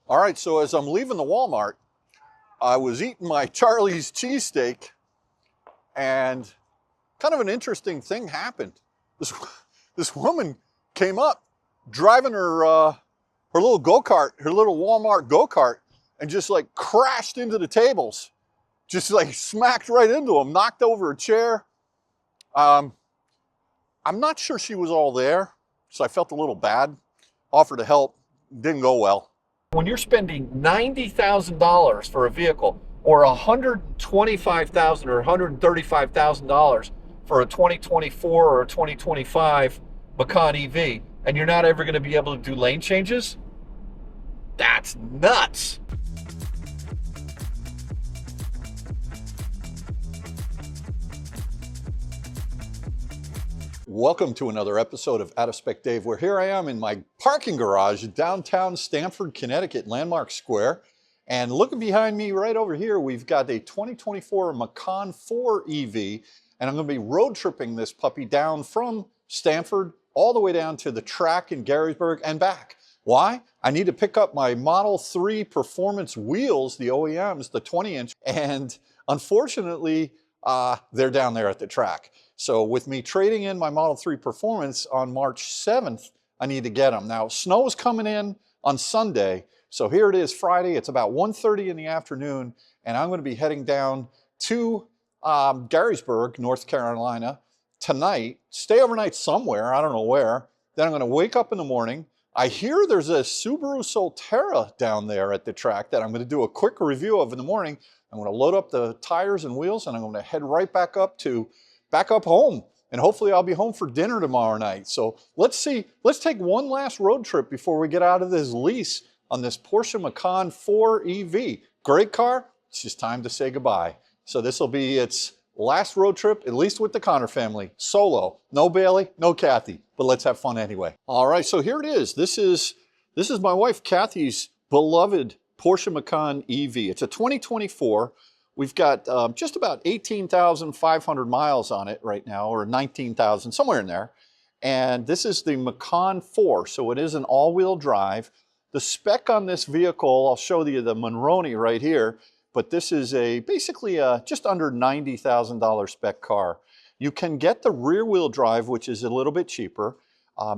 All right, so as I'm leaving the Walmart, I was eating my Charlie's cheesesteak, and kind of an interesting thing happened. This woman came up driving her little go-kart, her little Walmart go-kart, and just like crashed into the tables, just like smacked right into them, knocked over a chair. I'm not sure she was all there, so I felt a little bad. Offered to help, didn't go well. When you're spending $90,000 for a vehicle, or $125,000 or $135,000 for a 2024 or a 2025 Macan EV, and you're not ever going to be able to do lane changes, that's nuts. Welcome to another episode of Out of Spec Dave, where here I am in my parking garage in downtown Stamford, Connecticut, Landmark Square. And looking behind me right over here, we've got a 2024 Macan 4 EV, and I'm going to be road tripping this puppy down from Stamford all the way down to the track in Garysburg and back. Why? I need to pick up my Model 3 Performance wheels, the OEMs, the 20-inch, and unfortunately, they're down there at the track. So with me trading in my Model 3 Performance on March 7th, I need to get them. Now, snow is coming in on Sunday, so here it is Friday. It's about 1:30 in the afternoon, and I'm going to be heading down to Garysburg, North Carolina tonight, stay overnight somewhere, I don't know where. Then I'm going to wake up in the morning. I hear there's a Subaru Solterra down there at the track that I'm going to do a quick review of in the morning. I'm going to load up the tires and wheels, and I'm going to head right back up home, and hopefully I'll be home for dinner tomorrow night. So let's take one last road trip before we get out of this lease on this Porsche Macan 4 EV. Great car, it's just time to say goodbye. So this will be its last road trip, at least with the Connor family, solo. No Bailey, no Kathy, but let's have fun anyway. All right, so here it is. This is my wife Kathy's beloved Porsche Macan EV. It's a 2024. We've got just about 18,500 miles on it right now, or 19,000, somewhere in there. And this is the Macan 4, so it is an all-wheel drive. The spec on this vehicle, I'll show you the Monroney right here, but this is basically a just under $90,000 spec car. You can get the rear-wheel drive, which is a little bit cheaper.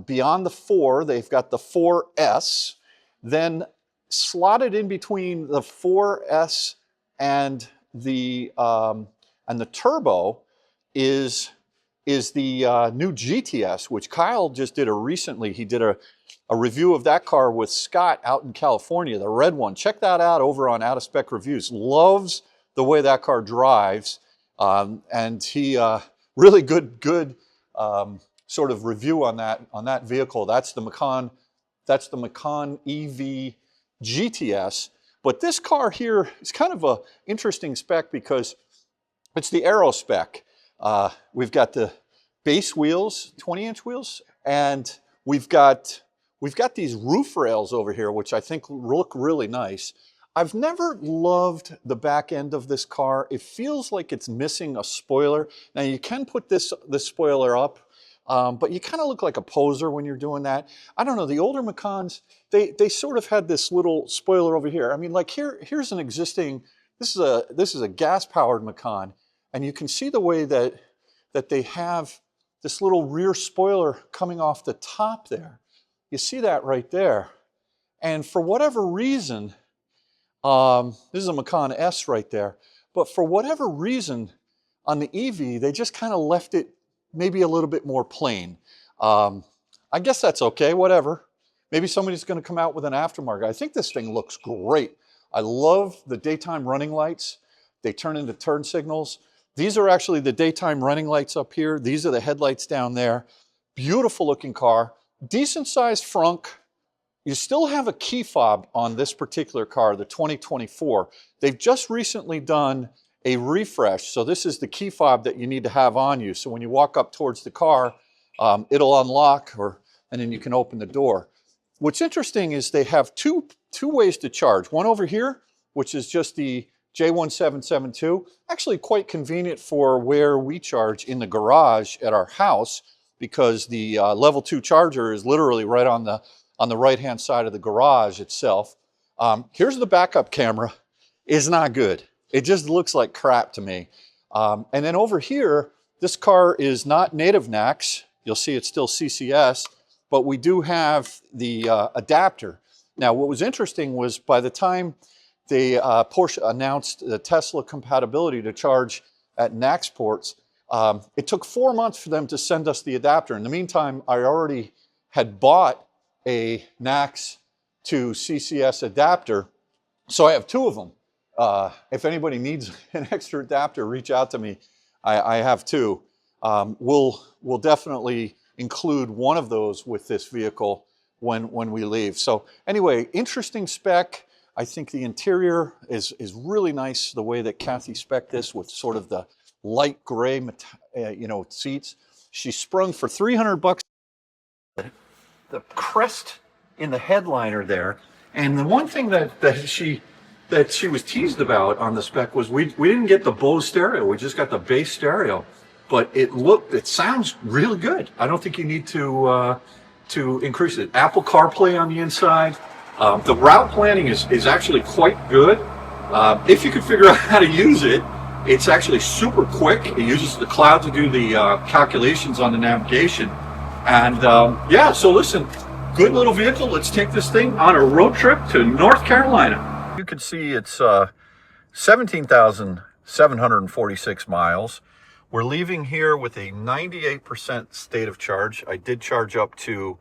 Beyond the 4, they've got the 4S. Then slotted in between the 4S and the turbo is the new GTS, which Kyle just did recently. He did a review of that car with Scott out in California, the red one. Check that out over on Out of Spec Reviews. Loves the way that car drives, and he really good sort of review on that vehicle. That's the Macan EV GTS. But this car here is kind of an interesting spec because it's the Aero spec. We've got the base wheels, 20-inch wheels, and we've got these roof rails over here, which I think look really nice. I've never loved the back end of this car. It feels like it's missing a spoiler. Now you can put this spoiler up, but you kind of look like a poser when you're doing that. I don't know, the older Macans, they sort of had this little spoiler over here. I mean, like here's an existing, this is a gas-powered Macan, and you can see the way that they have this little rear spoiler coming off the top there. You see that right there. And for whatever reason, this is a Macan S right there, but for whatever reason on the EV, they just kind of left it maybe a little bit more plain. I guess that's okay, whatever. Maybe somebody's going to come out with an aftermarket. I think this thing looks great. I love the daytime running lights. They turn into turn signals. These are actually the daytime running lights up here. These are the headlights down there. Beautiful looking car. Decent sized frunk. You still have a key fob on this particular car, the 2024. They've just recently done a refresh. So this is the key fob that you need to have on you. So when you walk up towards the car, it'll unlock, and then you can open the door. What's interesting is they have two ways to charge. One over here, which is just the J1772. Actually quite convenient for where we charge in the garage at our house, because the level 2 charger is literally right on the right-hand side of the garage itself. Here's the backup camera. It's not good. It just looks like crap to me. And then over here, this car is not native NACS. You'll see it's still CCS, but we do have the adapter. Now, what was interesting was by the time Porsche announced the Tesla compatibility to charge at NACS ports, it took 4 months for them to send us the adapter. In the meantime, I already had bought a NACS to CCS adapter, so I have 2 of them. If anybody needs an extra adapter, reach out to me. I have 2. We'll definitely include one of those with this vehicle when we leave. So anyway, interesting spec. I think the interior is really nice, the way that Kathy spec'd this with sort of the light gray, seats. She sprung for $300. The crest in the headliner there, and the one thing that she was teased about on the spec was we didn't get the Bose stereo. We just got the bass stereo, but it sounds really good. I don't think you need to increase it. Apple CarPlay on the inside. The route planning is actually quite good. If you could figure out how to use it, it's actually super quick. It uses the cloud to do the calculations on the navigation. And yeah, so listen, good little vehicle. Let's take this thing on a road trip to North Carolina. You can see it's 17,746 miles. We're leaving here with a 98% state of charge. I did charge up to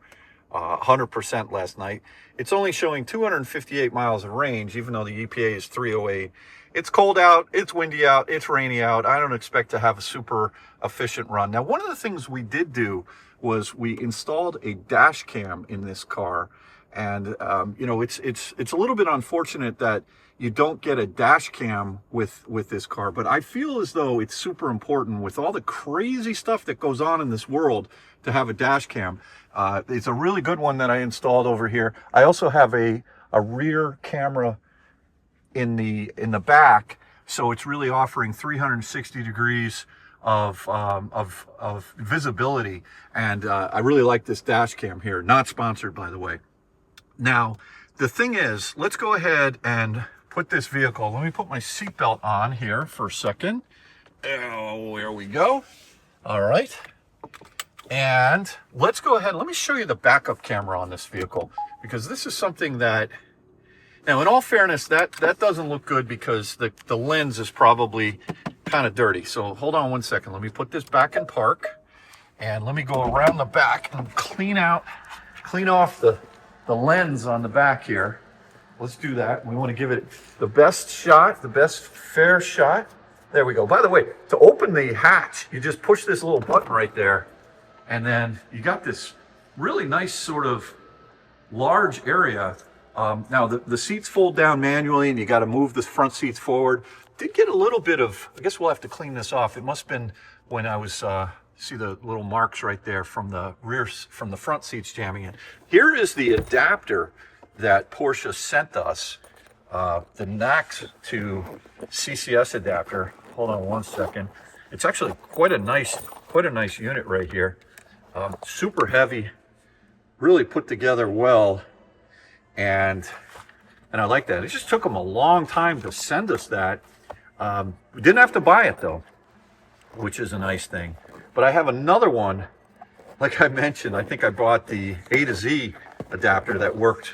100% last night. It's only showing 258 miles of range, even though the EPA is 308. It's cold out, it's windy out, it's rainy out. I don't expect to have a super efficient run. Now, one of the things we did do was we installed a dash cam in this car. And, it's a little bit unfortunate that you don't get a dash cam with this car, but I feel as though it's super important with all the crazy stuff that goes on in this world to have a dash cam. It's a really good one that I installed over here. I also have a rear camera in the back, so it's really offering 360 degrees of visibility, and I really like this dash cam here. Not sponsored, by the way. Now, the thing is, let's go ahead and put this vehicle, let me put my seatbelt on here for a second. Oh, there we go. All right. And let's go ahead, let me show you the backup camera on this vehicle, because this is something that, now in all fairness, that doesn't look good because the lens is probably kind of dirty. So hold on one second. Let me put this back in park, and let me go around the back and clean off the lens on the back here. Let's do that. We want to give it the best shot, the best fair shot. There we go. By the way, to open the hatch, you just push this little button right there, and then you got this really nice sort of large area. Now the seats fold down manually, and you got to move the front seats forward. Did get a little bit of, I guess we'll have to clean this off. It must have been when I was, see the little marks right there from the front seats jamming in. Here is the adapter that Porsche sent us, the NACS to CCS adapter. Hold on one second. It's actually quite a nice unit right here. Super heavy, really put together well, and I like that. It just took them a long time to send us that. We didn't have to buy it though, which is a nice thing. But I have another one, like I mentioned. I think I bought the A to Z adapter that worked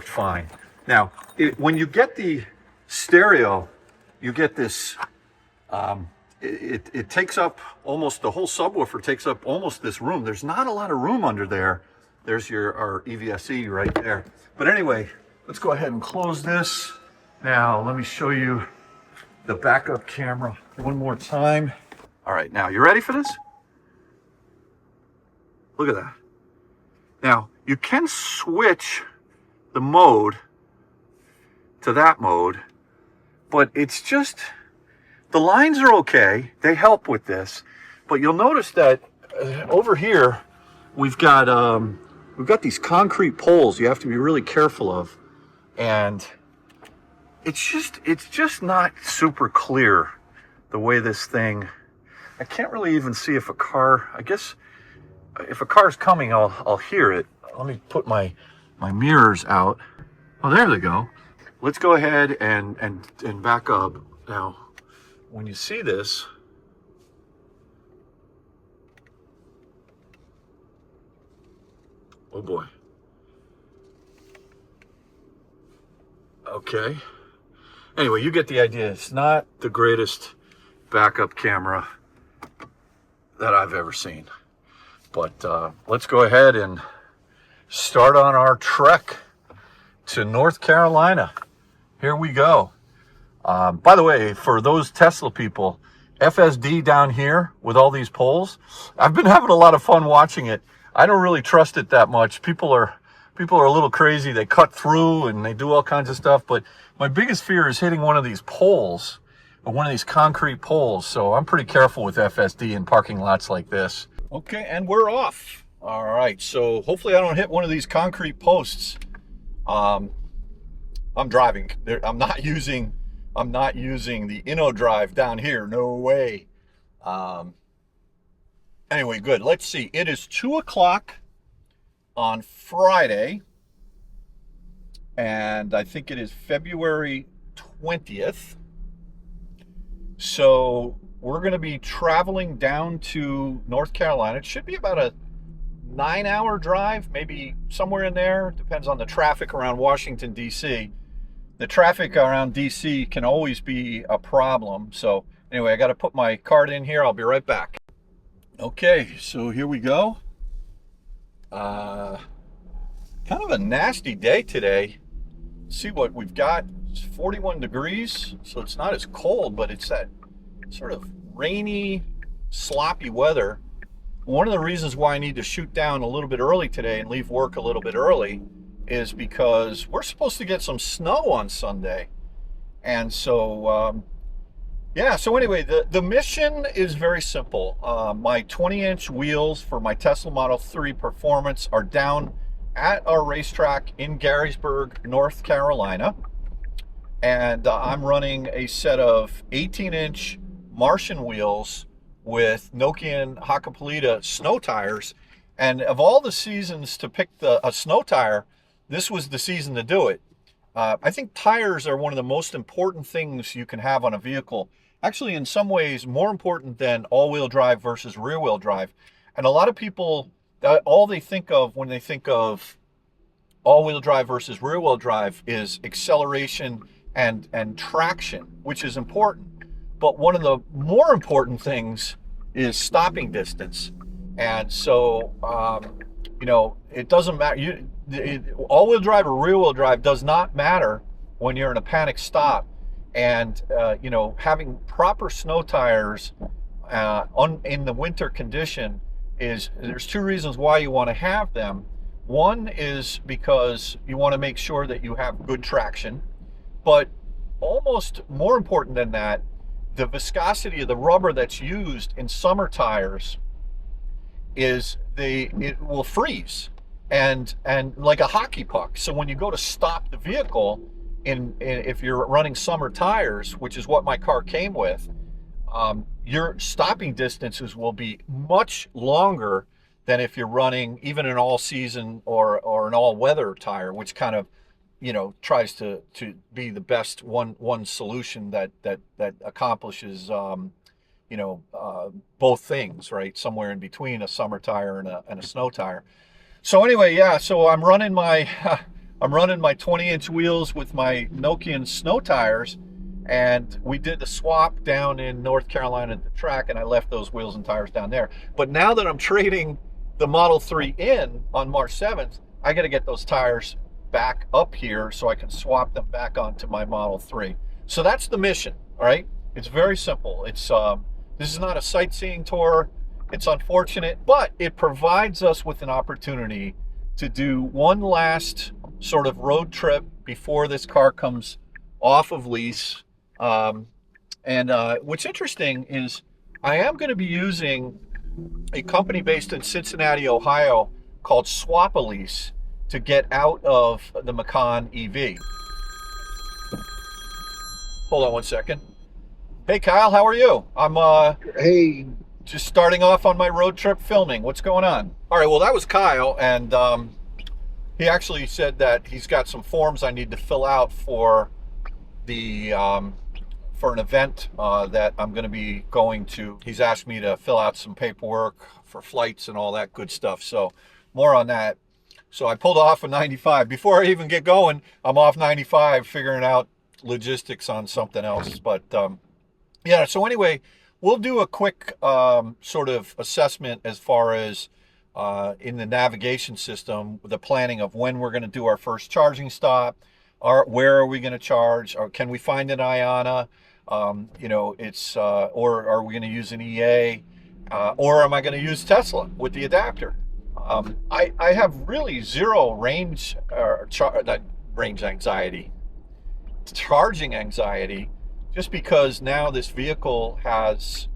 fine. Now, when you get the stereo, you get this. It takes up almost the whole subwoofer. Takes up almost this room. There's not a lot of room under there. There's our EVSE right there. But anyway, let's go ahead and close this. Now, let me show you the backup camera one more time. All right, now you ready for this? Look at that. Now, you can switch the mode to that mode, but it's just, the lines are okay. They help with this, but you'll notice that over here, we've got these concrete poles you have to be really careful of, and it's just not super clear the way this thing, I can't really even see if a car, I guess if a car's coming, I'll hear it. Let me put my mirrors out. Oh, there they go. let's go ahead and back up. Now, when you see this, oh boy. Okay. Anyway, you get the idea. It's not the greatest backup camera that I've ever seen. But let's go ahead and start on our trek to North Carolina. Here we go. By the way, for those Tesla people, FSD down here with all these poles, I've been having a lot of fun watching it. I don't really trust it that much. People are a little crazy. They cut through and they do all kinds of stuff. But my biggest fear is hitting one of these poles, or one of these concrete poles. So I'm pretty careful with FSD in parking lots like this. Okay, and we're off. All right, so hopefully I don't hit one of these concrete posts. I'm driving. I'm not using the InnoDrive down here. No way. Anyway, good. Let's see. It is 2 o'clock on Friday, and I think it is February 20th. So we're going to be traveling down to North Carolina. It should be about a 9-hour drive, maybe somewhere in there. Depends on the traffic around Washington, D.C. The traffic around D.C. can always be a problem. So anyway, I got to put my card in here. I'll be right back. Okay, so here we go. Kind of a nasty day today. Let's see what we've got. It's 41 degrees, so it's not as cold, but it's that sort of rainy, sloppy weather. One of the reasons why I need to shoot down a little bit early today and leave work a little bit early is because we're supposed to get some snow on Sunday. And so, yeah, so anyway, the mission is very simple. My 20-inch wheels for my Tesla Model 3 Performance are down at our racetrack in Garysburg, North Carolina. And I'm running a set of 18-inch Martian wheels with Nokian Hakkapeliitta snow tires. And of all the seasons to pick a snow tire, this was the season to do it. I think tires are one of the most important things you can have on a vehicle. Actually, in some ways, more important than all-wheel drive versus rear-wheel drive. And a lot of people, all they think of when they think of all-wheel drive versus rear-wheel drive is acceleration and traction, which is important. But one of the more important things is stopping distance. And so, you know, it doesn't matter. All-wheel drive or rear-wheel drive does not matter when you're in a panic stop. And, you know, having proper snow tires in the winter condition there's two reasons why you want to have them. One is because you want to make sure that you have good traction. But almost more important than that, the viscosity of the rubber that's used in summer tires it will freeze and like a hockey puck. So when you go to stop the vehicle, if you're running summer tires, which is what my car came with, your stopping distances will be much longer than if you're running even an all-season or an all-weather tire, which kind of, you know, tries to be the best one solution that accomplishes, you know, both things, right? Somewhere in between a summer tire and a snow tire. So anyway, yeah. So I'm running my 20-inch wheels with my Nokian snow tires, and we did the swap down in North Carolina at the track, and I left those wheels and tires down there. But now that I'm trading the Model 3 in on March 7th, I got to get those tires back up here so I can swap them back onto my Model 3. So that's the mission, all right? It's very simple. It's this is not a sightseeing tour. It's unfortunate, but it provides us with an opportunity to do one last sort of road trip before this car comes off of lease. What's interesting is I am going to be using a company based in Cincinnati, Ohio called Swap-A-Lease to get out of the Macan EV. Hold on one second. Hey Kyle, how are you? I'm Hey, just starting off on my road trip filming. What's going on? All right, well that was Kyle, and he actually said that he's got some forms I need to fill out for the for an event that I'm going to be going to. He's asked me to fill out some paperwork for flights and all that good stuff. So more on that. So I pulled off of 95. Before I even get going, I'm off 95 figuring out logistics on something else. But yeah, so anyway, we'll do a quick sort of assessment as far as in the navigation system, the planning of when we're going to do our first charging stop, or where are we going to charge, or can we find an IONNA, you know, it's or are we going to use an EA, or am I going to use Tesla with the adapter? I have really zero range range anxiety, charging anxiety, just because now this vehicle has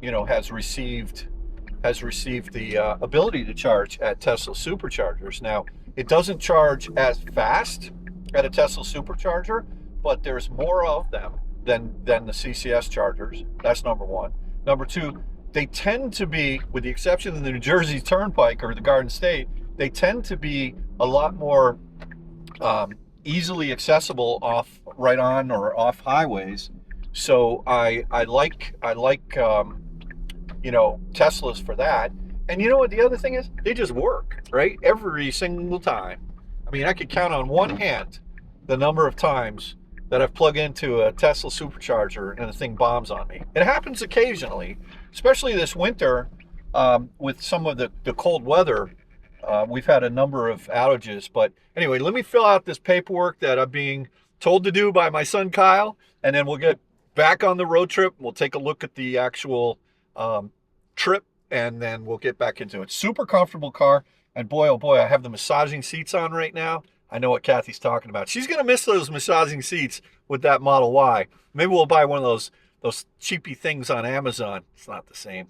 you know, has received the ability to charge at Tesla superchargers. Now, it doesn't charge as fast at a Tesla supercharger, but there's more of them than the CCS chargers. That's number one. Number two, they tend to be, with the exception of the New Jersey Turnpike or the Garden State, they tend to be a lot more easily accessible right on or off highways. So I like you know, Teslas for that. And you know what the other thing is? They just work, right? Every single time. I mean, I could count on one hand the number of times that I've plugged into a Tesla supercharger and the thing bombs on me. It happens occasionally, especially this winter with some of the cold weather. We've had a number of outages. But anyway, let me fill out this paperwork that I'm being told to do by my son Kyle, and then we'll get back on the road trip. We'll take a look at the actual trip, and then we'll get back into it. Super comfortable car, and boy, oh boy, I have the massaging seats on right now. I know what Kathy's talking about. She's gonna miss those massaging seats with that Model Y. Maybe we'll buy one of those cheapy things on Amazon. It's not the same.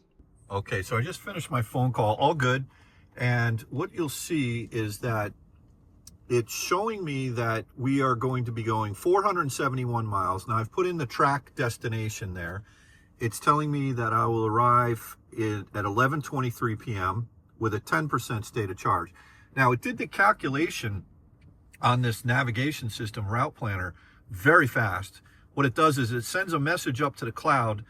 Okay, so I just finished my phone call, all good. And what you'll see is that it's showing me that we are going to be going 471 miles. Now I've put in the track destination there. It's telling me that I will arrive at 11:23 p.m. with a 10% state of charge. Now, it did the calculation on this navigation system route planner very fast. What it does is it sends a message up to the cloud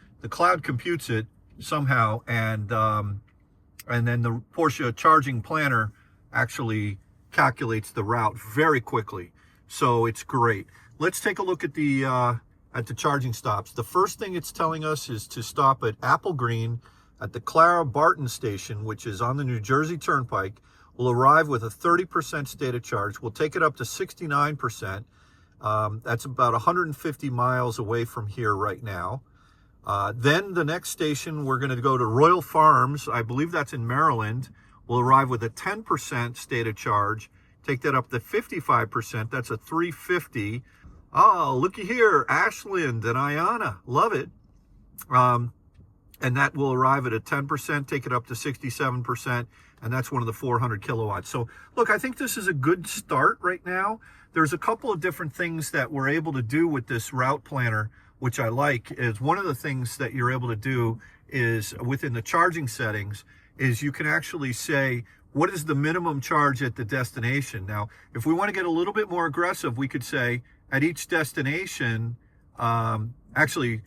computes it somehow, and then the Porsche charging planner actually calculates the route very quickly. So it's great. Let's take a look at the charging stops. The first thing it's telling us is to stop at Apple Green at the Clara Barton station, which is on the New Jersey Turnpike. We'll arrive with a 30% state of charge. We'll take it up to 69%. That's about 150 miles away from here right now. Then the next station, we're going to go to Royal Farms. I believe that's in Maryland. We'll arrive with a 10% state of charge. Take that up to 55%. That's a 350. Oh, looky here, Ashland and IONNA. Love it. And that will arrive at a 10%, take it up to 67%, and that's one of the 400 kilowatts. So, look, I think this is a good start right now. There's a couple of different things that we're able to do with this route planner, which I like. Is one of the things that you're able to do is within the charging settings is you can actually say, what is the minimum charge at the destination? Now, if we want to get a little bit more aggressive, we could say at each destination, actually,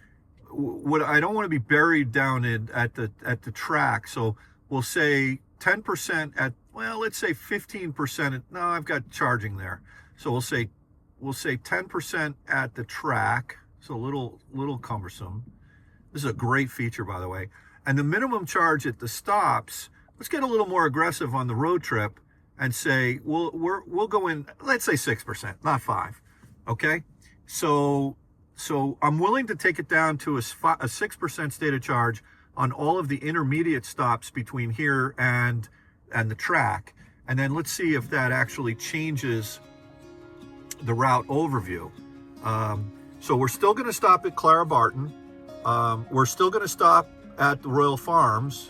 what I don't want to be buried down at the track, so we'll say 10% at, well, let's say 15%. No, I've got charging there, so we'll say 10% at the track. So a little cumbersome. This is a great feature, by the way. And the minimum charge at the stops, let's get a little more aggressive on the road trip and say we'll go in, let's say 6%, not 5%. Okay, so I'm willing to take it down to a 6% state of charge on all of the intermediate stops between here and the track, and then let's see if that actually changes the route overview. So we're still going to stop at Clara Barton. We're still going to stop at the Royal Farms,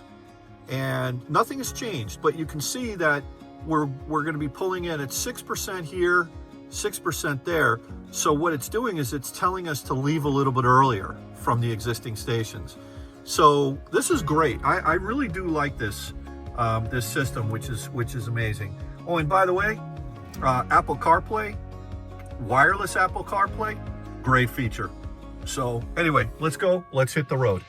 and nothing has changed. But you can see that we're going to be pulling in at 6% here, 6% there. So what it's doing is it's telling us to leave a little bit earlier from the existing stations. So this is great. I really do like this this system, which is amazing. Oh, and by the way, Apple CarPlay, wireless Apple CarPlay, great feature. So anyway, let's go. Let's hit the road.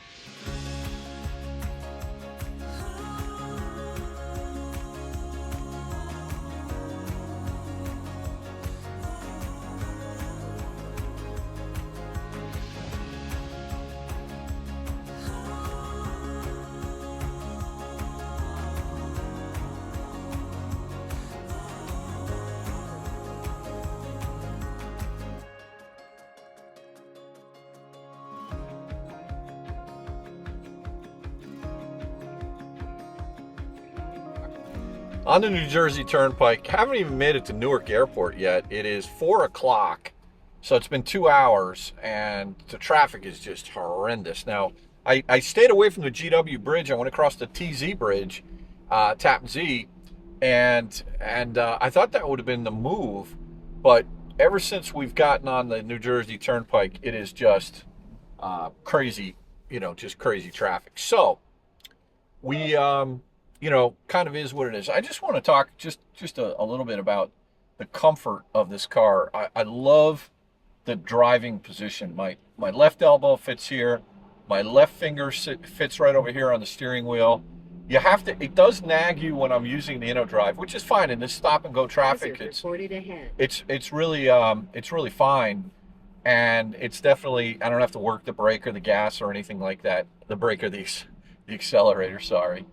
On the New Jersey Turnpike, haven't even made it to Newark Airport yet. It is 4 o'clock, so it's been 2 hours, and the traffic is just horrendous. Now, I stayed away from the GW Bridge. I went across the TZ Bridge, Tappan Zee, and I thought that would have been the move, but ever since we've gotten on the New Jersey Turnpike, it is just crazy, just crazy traffic. So, we... kind of is what it is. I just want to talk just a little bit about the comfort of this car. I love the driving position. My left elbow fits here. My left finger fits right over here on the steering wheel. It does nag you when I'm using the InnoDrive, which is fine in this stop and go traffic. It's really fine. And it's definitely, I don't have to work the brake or the gas or anything like that. The brake or the accelerator, sorry.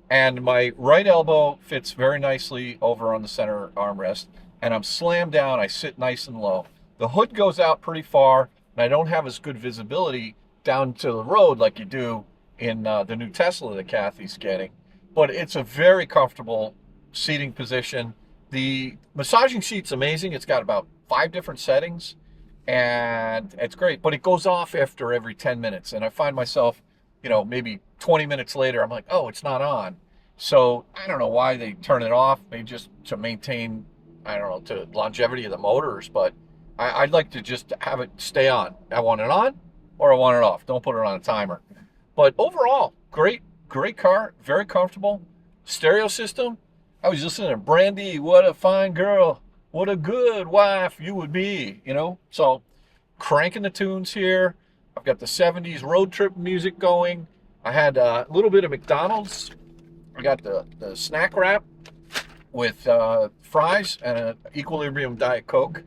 And my right elbow fits very nicely over on the center armrest, and I'm slammed down. I sit nice and low. The hood goes out pretty far, and I don't have as good visibility down to the road like you do in the new Tesla that Kathy's getting. But it's a very comfortable seating position. The massaging seat's amazing. It's got about 5 different settings, and it's great. But it goes off after every 10 minutes, and I find myself, maybe 20 minutes later, I'm like, oh, it's not on. So I don't know why they turn it off. Maybe just to maintain, I don't know, to longevity of the motors. But I'd like to just have it stay on. I want it on or I want it off. Don't put it on a timer. But overall, great car. Very comfortable. Stereo system. I was listening to Brandy. What a fine girl. What a good wife you would be. So cranking the tunes here. I've got the 70s road trip music going. I had a little bit of McDonald's. I got the snack wrap with fries and an Equilibrium Diet Coke.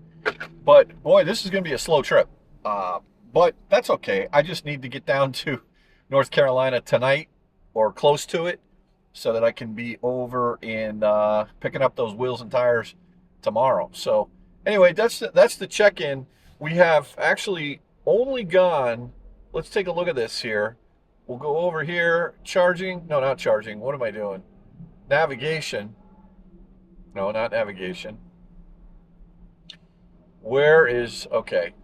But boy, this is going to be a slow trip. But that's okay. I just need to get down to North Carolina tonight or close to it so that I can be over in picking up those wheels and tires tomorrow. So anyway, that's the check-in. We have actually only gone, let's take a look at this here. We'll go over here, charging, no, not charging, what am I doing? Navigation, no, not navigation. Where is, okay,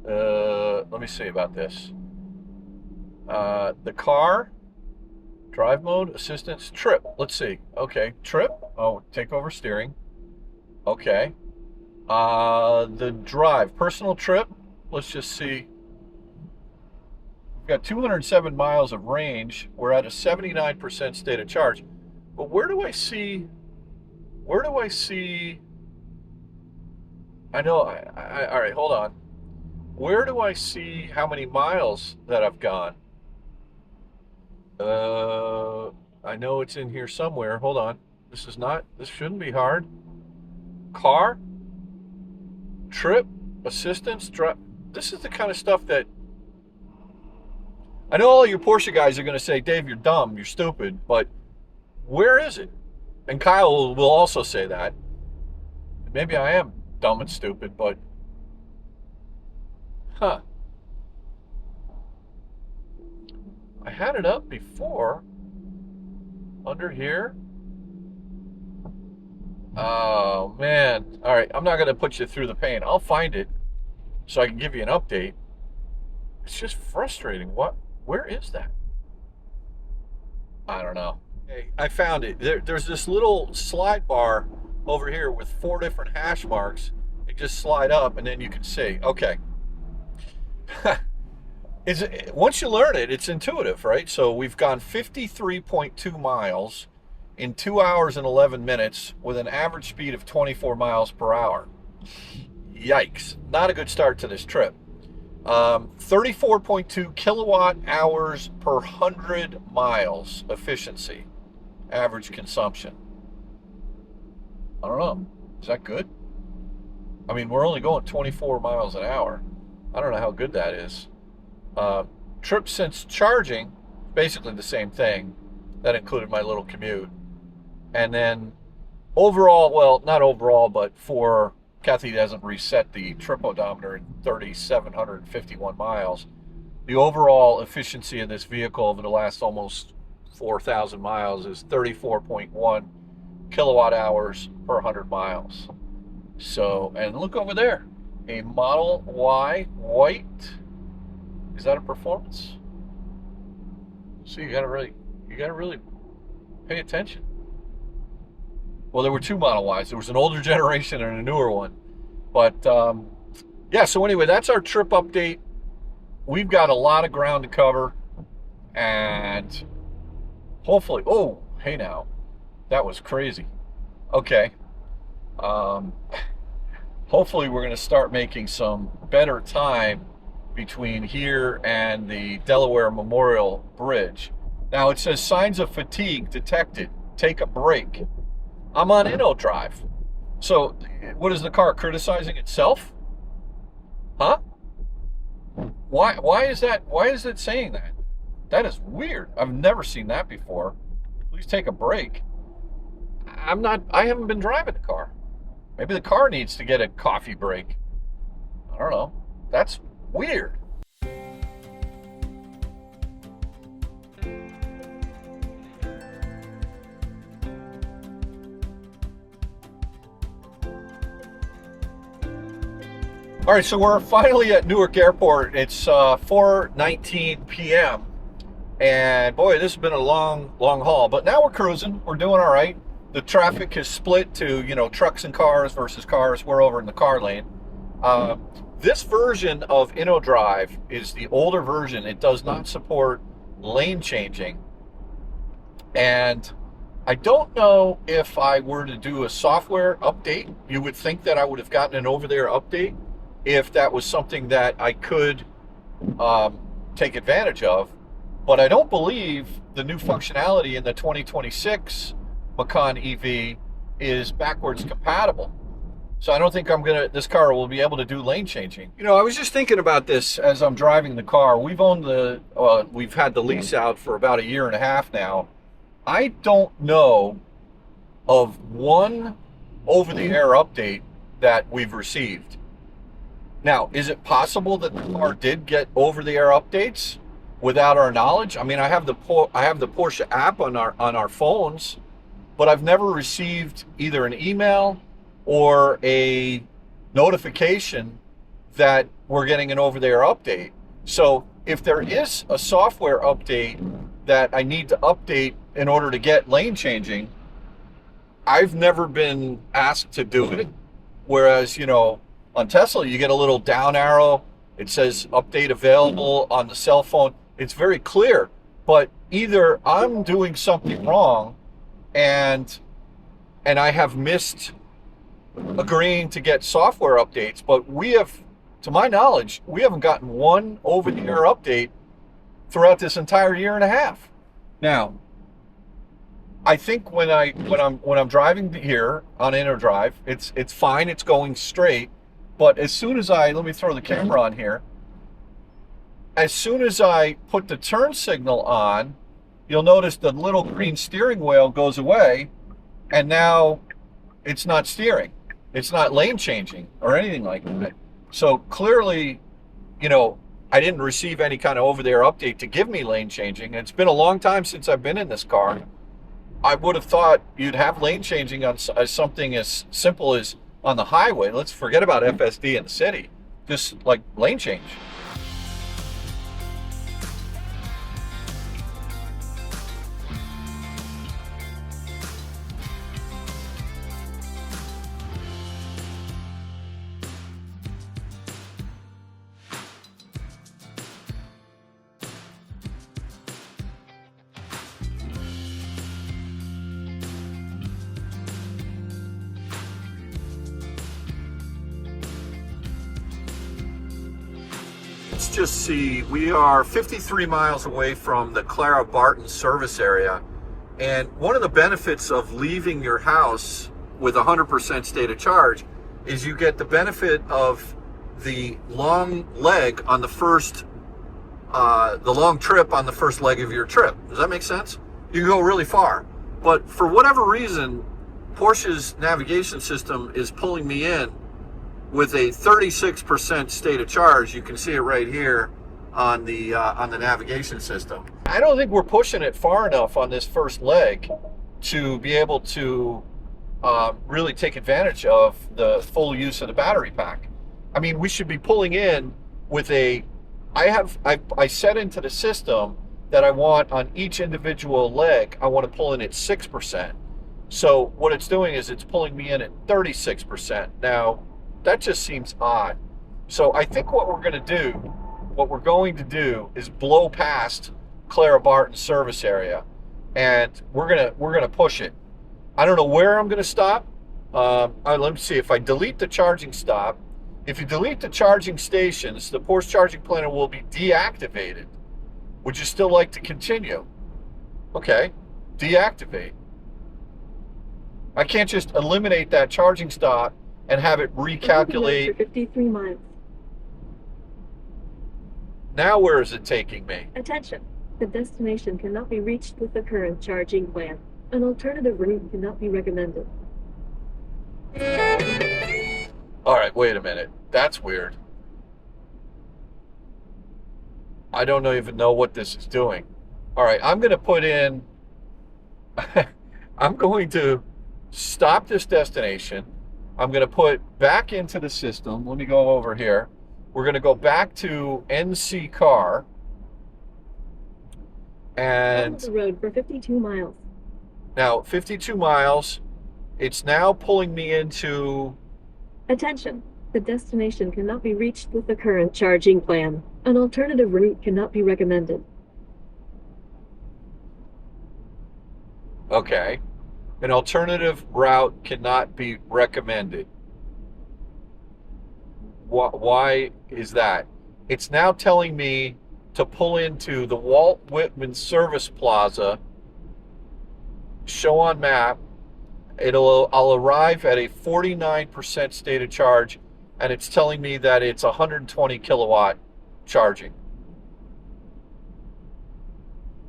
let me see about this. The car, drive mode, assistance, trip, let's see, okay, trip, oh, take over steering, okay. The drive, personal trip, let's just see. We've got 207 miles of range. We're at a 79% state of charge. But where do I see, I know, all right, hold on. Where do I see how many miles that I've gone? I know it's in here somewhere. Hold on. This shouldn't be hard. Car, trip, assistance, drive. This is the kind of stuff that I know all you Porsche guys are going to say, Dave, you're dumb, you're stupid, but where is it? And Kyle will also say that. Maybe I am dumb and stupid, but I had it up before under here. Oh man. All right, I'm not going to put you through the pain. I'll find it so I can give you an update. It's just frustrating. Where is that? I don't know. Okay, I found it. There's this little slide bar over here with 4 different hash marks. You just slide up and then you can see. Okay. Once you learn it, it's intuitive, right? So we've gone 53.2 miles in 2 hours and 11 minutes with an average speed of 24 miles per hour. Yikes. Not a good start to this trip. 34.2 kilowatt hours per 100 miles efficiency, average consumption. I don't know. Is that good? I mean, we're only going 24 miles an hour. I don't know how good that is. Trip since charging, basically the same thing. That included my little commute. And then overall, well, not overall, but for Kathy hasn't reset the trip odometer in 3,751 miles. The overall efficiency of this vehicle over the last almost 4,000 miles is 34.1 kilowatt hours per 100 miles. So, and look over there, a Model Y white. Is that a performance? So you gotta really pay attention. Well, there were two Model Ys. There was an older generation and a newer one. But yeah, so anyway, that's our trip update. We've got a lot of ground to cover. And hopefully, oh, hey now, that was crazy. Okay. Hopefully we're going to start making some better time between here and the Delaware Memorial Bridge. Now it says signs of fatigue detected. Take a break. I'm on InnoDrive. So what is the car criticizing itself? Huh? Why is that? Why is it saying that? That is weird. I've never seen that before. Please take a break. I haven't been driving the car. Maybe the car needs to get a coffee break. I don't know. That's weird. All right, so we're finally at Newark Airport. It's 4:19 p.m. And boy, this has been a long haul, but now we're cruising. We're doing all right. The traffic has split to, trucks and cars versus cars. We're over in the car lane. This version of InnoDrive is the older version. It does not support lane changing. And I don't know if I were to do a software update. You would think that I would have gotten an over-the-air update if that was something that I could take advantage of. But I don't believe the new functionality in the 2026 Macan EV is backwards compatible. So I don't think this car will be able to do lane changing. I was just thinking about this as I'm driving the car. We've had the lease out for about 1.5 years now. I don't know of one over-the-air update that we've received. Now, is it possible that the car did get over-the-air updates without our knowledge? I mean, I have the Porsche app on our phones, but I've never received either an email or a notification that we're getting an over-the-air update. So if there is a software update that I need to update in order to get lane changing, I've never been asked to do it. Whereas, on Tesla, you get a little down arrow. It says update available on the cell phone. It's very clear, but either I'm doing something wrong and I have missed agreeing to get software updates, but to my knowledge, we haven't gotten one over-the-air update throughout this entire 1.5 years. Now, I think when I'm driving here on InnoDrive, it's fine, it's going straight, but as soon as let me throw the camera on here, as soon as I put the turn signal on, you'll notice the little green steering wheel goes away, and now it's not steering. It's not lane changing or anything like that. So clearly, I didn't receive any kind of over-the-air update to give me lane changing. It's been a long time since I've been in this car. I would have thought you'd have lane changing as something as simple as on the highway. Let's forget about FSD in the city. Just like lane change. Let's just see, we are 53 miles away from the Clara Barton service area. And one of the benefits of leaving your house with 100% state of charge is you get the benefit of the long leg on the first, the long trip on the first leg of your trip. Does that make sense? You can go really far. But for whatever reason, Porsche's navigation system is pulling me in with a 36% state of charge. You can see it right here on the navigation system. I don't think we're pushing it far enough on this first leg to be able to really take advantage of the full use of the battery pack. I mean, we should be pulling in with a, I set into the system that I want on each individual leg, I want to pull in at 6%. So what it's doing is it's pulling me in at 36%. Now, that just seems odd. So I think what we're going to do is blow past Clara Barton service area, and we're gonna push it. I don't know where I'm going to stop. Let me see if I delete the charging stop. If you delete the charging stations, the Porsche charging planner will be deactivated. Would you still like to continue? Okay, deactivate. I can't just eliminate that charging stop and have it recalculate. 53 miles. Now where is it taking me? Attention. The destination cannot be reached with the current charging plan. An alternative route cannot be recommended. All right, wait a minute. That's weird. I don't even know what this is doing. All right, I'm going to put in, I'm going to stop this destination. I'm going to put back into the system. Let me go over here. We're going to go back to NC car. And follow the road for 52 miles. Now, 52 miles. It's now pulling me into... Attention. The destination cannot be reached with the current charging plan. An alternative route cannot be recommended. Okay. An alternative route cannot be recommended. Why is that? It's now telling me to pull into the Walt Whitman Service Plaza, show on map. I'll arrive at a 49% state of charge, and it's telling me that it's 120 kilowatt charging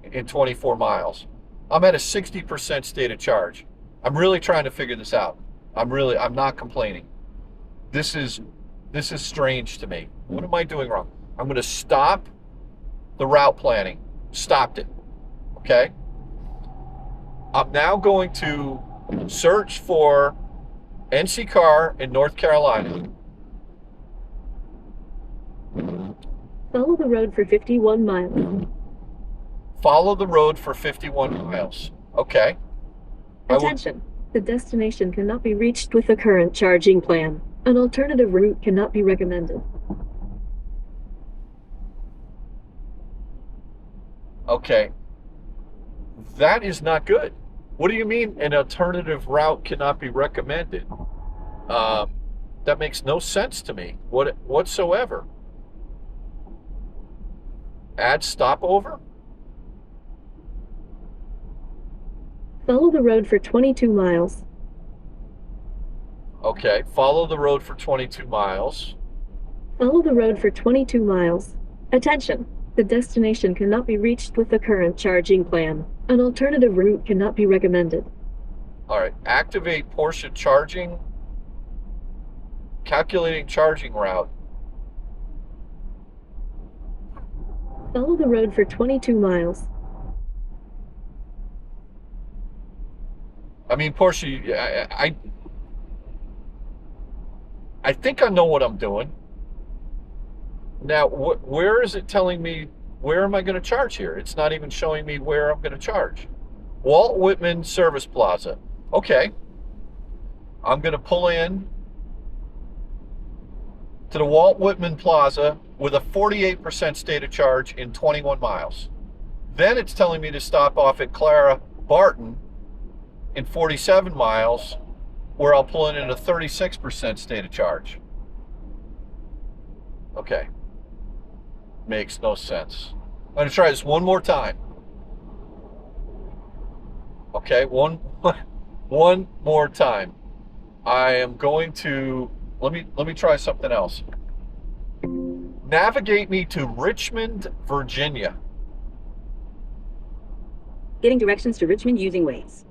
in 24 miles. I'm at a 60% state of charge. I'm really trying to figure this out. I'm not complaining. This is strange to me. What am I doing wrong? I'm going to stop the route planning. Stopped it. Okay? I'm now going to search for NC car in North Carolina. Follow the road for 51 miles. Follow the road for 51 miles. Okay. Attention. The destination cannot be reached with the current charging plan. An alternative route cannot be recommended. Okay. That is not good. What do you mean an alternative route cannot be recommended? That makes no sense to me whatsoever. Add stopover? Follow the road for 22 miles. Okay, follow the road for 22 miles. Follow the road for 22 miles. Attention. The destination cannot be reached with the current charging plan. An alternative route cannot be recommended. All right, activate Porsche charging. Calculating charging route. Follow the road for 22 miles. I mean, Porsche, I think I know what I'm doing. Now, where is it telling me, where am I going to charge here? It's not even showing me where I'm going to charge. Walt Whitman Service Plaza. Okay. I'm going to pull in to the Walt Whitman Plaza with a 48% state of charge in 21 miles. Then it's telling me to stop off at Clara Barton in 47 miles, where I'll pull in at a 36% state of charge. Okay. makes no sense. I'm going to try this one more time. Okay, one more time. I am going to, let me try something else. Navigate me to Richmond, Virginia. Getting directions to Richmond using Waze.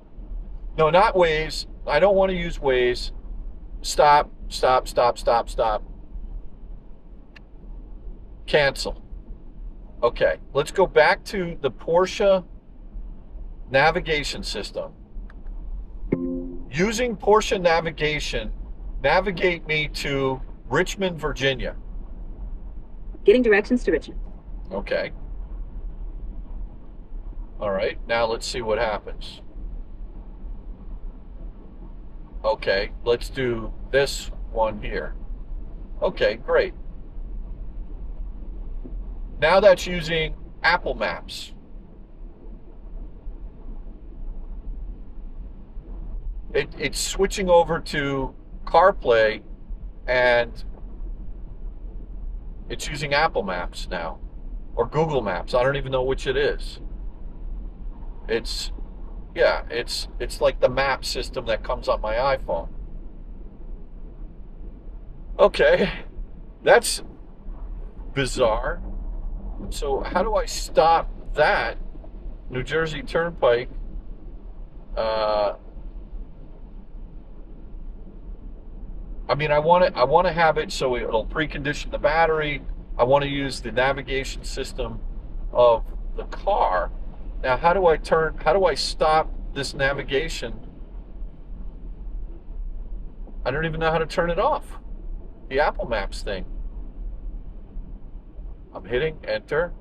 No, not Waze. I don't want to use Waze. Stop. Cancel. Okay, let's go back to the Porsche navigation system. Using Porsche navigation, navigate me to Richmond, Virginia. Getting directions to Richmond. Okay. All right, now let's see what happens. Okay, let's do this one here. Okay, great. Now that's using Apple Maps. It's switching over to CarPlay, and it's using Apple Maps now, or Google Maps. I don't even know which it is. It's like the map system that comes on my iPhone. Okay, that's bizarre. So how do I stop that? New Jersey Turnpike. I mean, I want to have it so it'll precondition the battery. I want to use the navigation system of the car. Now, how do I stop this navigation? I don't even know how to turn it off. The Apple Maps thing. I'm hitting enter.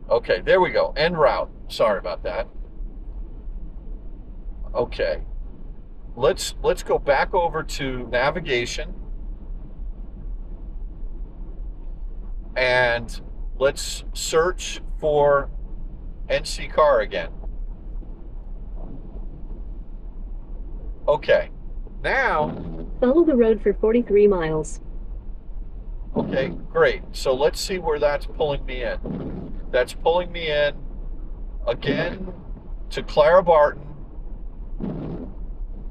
Okay, there we go. En route. Sorry about that. Okay. Let's go back over to navigation. And let's search for NC car again. Okay. Now, Follow the road for 43 miles. okay, great. So let's see where that's pulling me in. That's pulling me in again to Clara Barton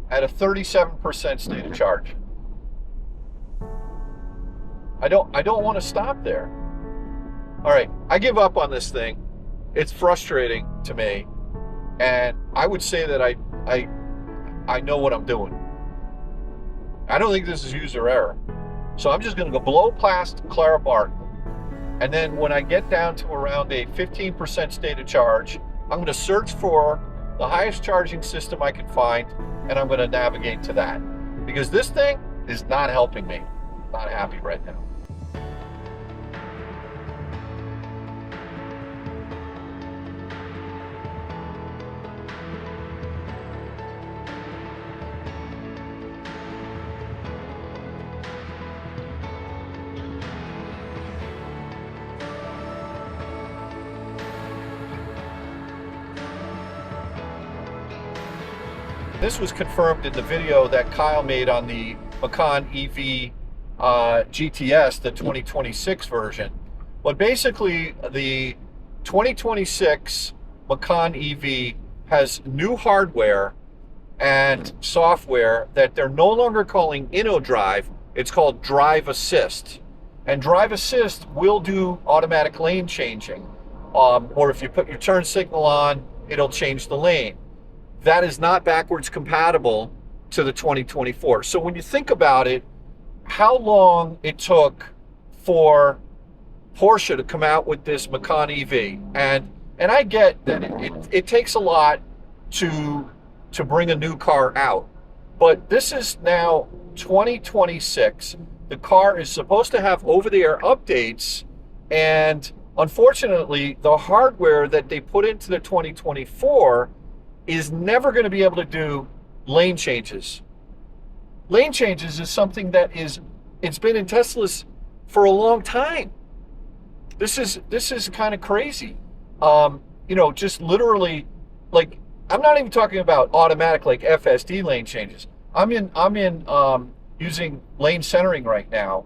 at a 37% state of charge. I don't want to stop there. All right, I give up on this thing. It's frustrating to me, and I would say that I know what I'm doing. I don't think this is user error. So I'm just going to go blow past Clara Barton, and then when I get down to around a 15% state of charge, I'm going to search for the highest charging system I can find, and I'm going to navigate to that. Because this thing is not helping me. Not happy right now. This was confirmed in the video that Kyle made on the Macan EV GTS, the 2026 version. But basically, the 2026 Macan EV has new hardware and software that they're no longer calling InnoDrive. It's called Drive Assist. And Drive Assist will do automatic lane changing. Or if you put your turn signal on, it'll change the lane. That is not backwards compatible to the 2024. So when you think about it, how long it took for Porsche to come out with this Macan EV, and I get that it takes a lot to bring a new car out, but this is now 2026. The car is supposed to have over-the-air updates, and unfortunately, the hardware that they put into the 2024 is never going to be able to do lane changes. Lane changes is something that it's been in Teslas for a long time. This is kind of crazy. Just literally, like, I'm not even talking about automatic like FSD lane changes. I'm in using lane centering right now,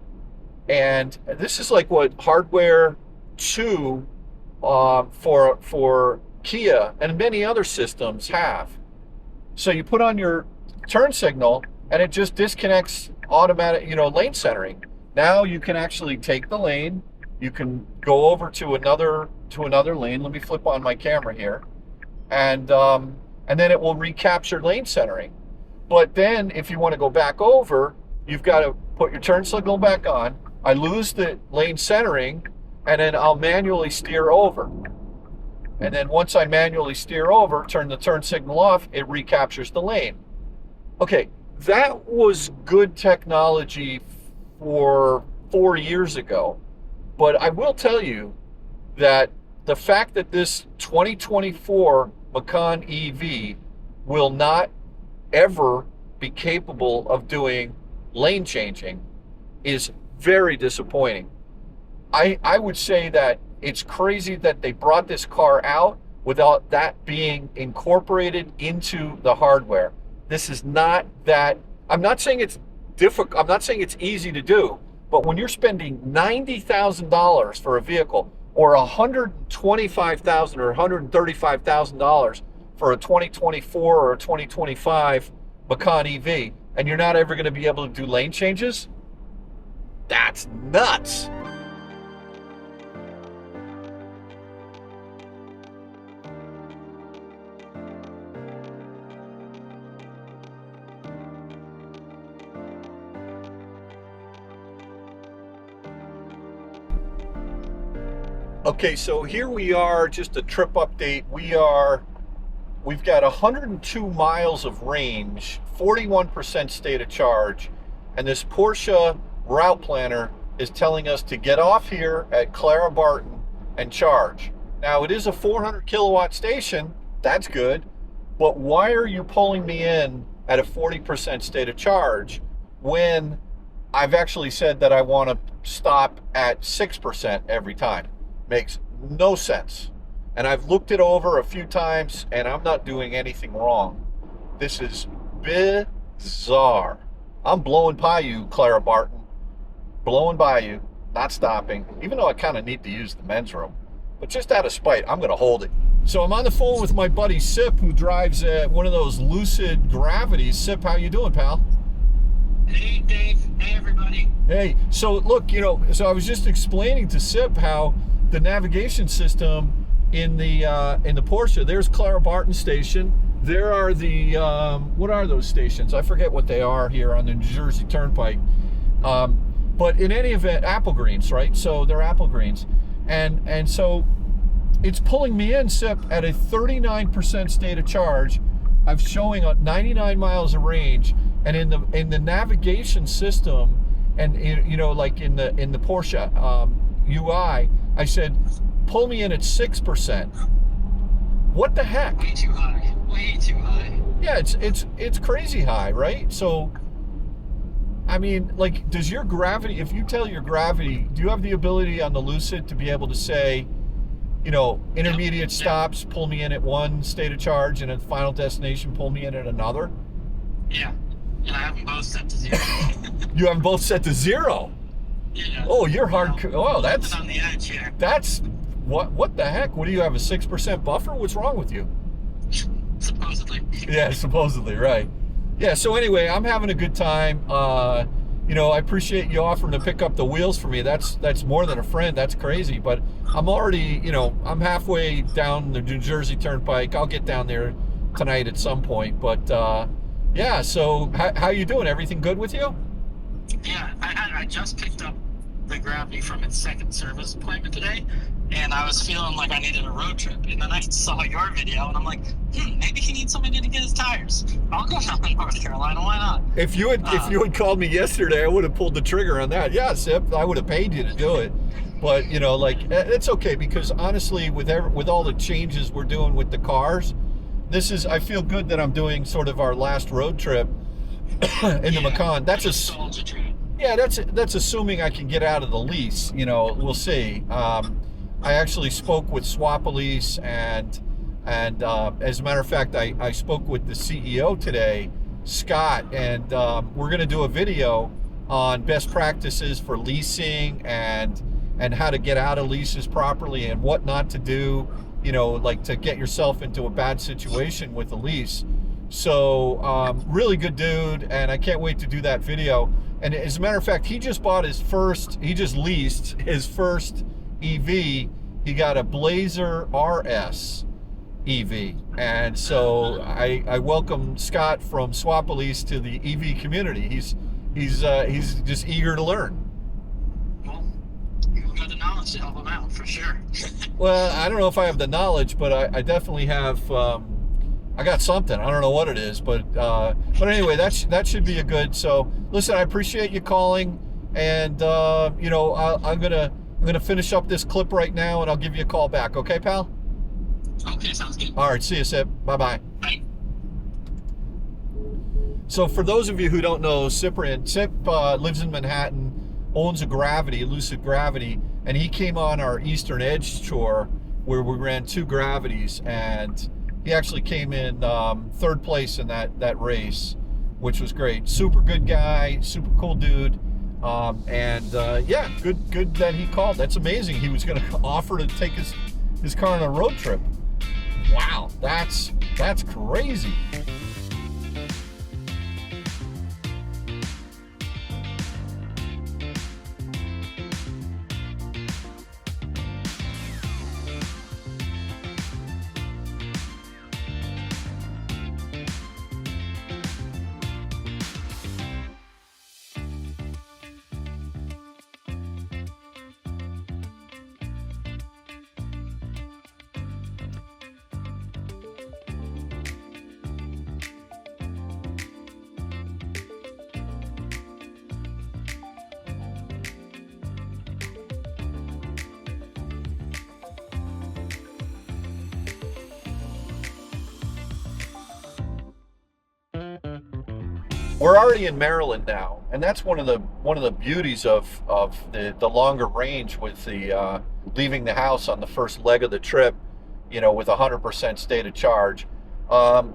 And this is like what hardware 2 for Kia and many other systems have. So you put on your turn signal and it just disconnects automatic, lane centering. Now you can actually take the lane, you can go over to another lane. Let me flip on my camera here, and then it will recapture lane centering. But then if you want to go back over, you've got to put your turn signal back on. I lose the lane centering, and then I'll manually steer over. And then once I manually steer over, turn the turn signal off, it recaptures the lane. Okay, that was good technology for 4 years ago. But I will tell you that the fact that this 2024 Macan EV will not ever be capable of doing lane changing is very disappointing. I would say that it's crazy that they brought this car out without that being incorporated into the hardware. This is not that, I'm not saying it's difficult, I'm not saying it's easy to do, but when you're spending $90,000 for a vehicle, or $125,000 or $135,000 for a 2024 or a 2025 Macan EV, and you're not ever going to be able to do lane changes, that's nuts. Okay, so here we are, just a trip update. We've got 102 miles of range, 41% state of charge, and this Porsche route planner is telling us to get off here at Clara Barton and charge. Now, it is a 400 kilowatt station, that's good, but why are you pulling me in at a 40% state of charge when I've actually said that I want to stop at 6% every time? Makes no sense. And I've looked it over a few times and I'm not doing anything wrong. This is bizarre. I'm blowing by you, Clara Barton. Blowing by you, not stopping, even though I kind of need to use the men's room. But just out of spite, I'm going to hold it. So I'm on the phone with my buddy Sip, who drives one of those Lucid Gravities. Sip, how you doing, pal? Hey, Dave. Hey, everybody. Hey, so look, so I was just explaining to Sip how the navigation system in the Porsche, there's Clara Barton Station. There are the, what are those stations? I forget what they are here on the New Jersey Turnpike. But in any event, Apple Greens, right? So they're Apple Greens. And so it's pulling me in, Sip, at a 39% state of charge. I'm showing 99 miles of range. And in the navigation system, and like in the Porsche UI, I said, pull me in at 6%. What the heck? Way too high. Way too high. Yeah, it's crazy high, right? So, I mean, like, does your gravity? If you tell your gravity, do you have the ability on the Lucid to be able to say, intermediate stops, pull me in at one state of charge, and at final destination, pull me in at another? Yeah. I have them both set to 0. You have them both set to 0? Yeah. Oh, you're hardcore. Oh, that's on the edge here. That's what the heck? What do you have, a 6% buffer? What's wrong with you? Supposedly. Yeah, supposedly, right. Yeah, so anyway, I'm having a good time. I appreciate you offering to pick up the wheels for me. That's more than a friend. That's crazy. But I'm already, I'm halfway down the New Jersey Turnpike. I'll get down there tonight at some point. But yeah, so how you doing? Everything good with you? Yeah, I just picked up the Gravity from its second service appointment today, and I was feeling like I needed a road trip. And then I saw your video, and I'm like, maybe he needs somebody to get his tires. I'll go down to North Carolina. Why not? If you had called me yesterday, I would have pulled the trigger on that. Yeah, Sip, I would have paid you to do it. But it's okay, because honestly, with all the changes we're doing with the cars, I feel good that I'm doing sort of our last road trip in the Macan. That's assuming I can get out of the lease. We'll see. I actually spoke with Swap-A-Lease, and as a matter of fact, I spoke with the CEO today, Scott, and we're going to do a video on best practices for leasing and how to get out of leases properly and what not to do, you know, like to get yourself into a bad situation with a lease. So really good dude, and I can't wait to do that video. And as a matter of fact, he just leased his first EV. He got a Blazer RS EV. And so I welcome Scott from Swap-A-Lease to the EV community. He's just eager to learn. Well, you've got the knowledge to help him out for sure. Well, I don't know if I have the knowledge, but I definitely have. I got something. I don't know what it is, but anyway, that should be a good. So listen, I appreciate you calling, and you know, I'm gonna finish up this clip right now, and I'll give you a call back. Okay, pal? Okay, sounds good. All right, see you, Sip. Bye-bye. Bye. So for those of you who don't know, Sip lives in Manhattan, owns a Lucid Gravity, and he came on our Eastern Edge tour where we ran 2 Gravities, and he actually came in 3rd place in that race, which was great. Super good guy, super cool dude. Yeah, good that he called. That's amazing. He was going to offer to take his car on a road trip. Wow, that's crazy. We're already in Maryland now, and that's one of the beauties of the longer range with the leaving the house on the first leg of the trip, you know, with 100% state of charge.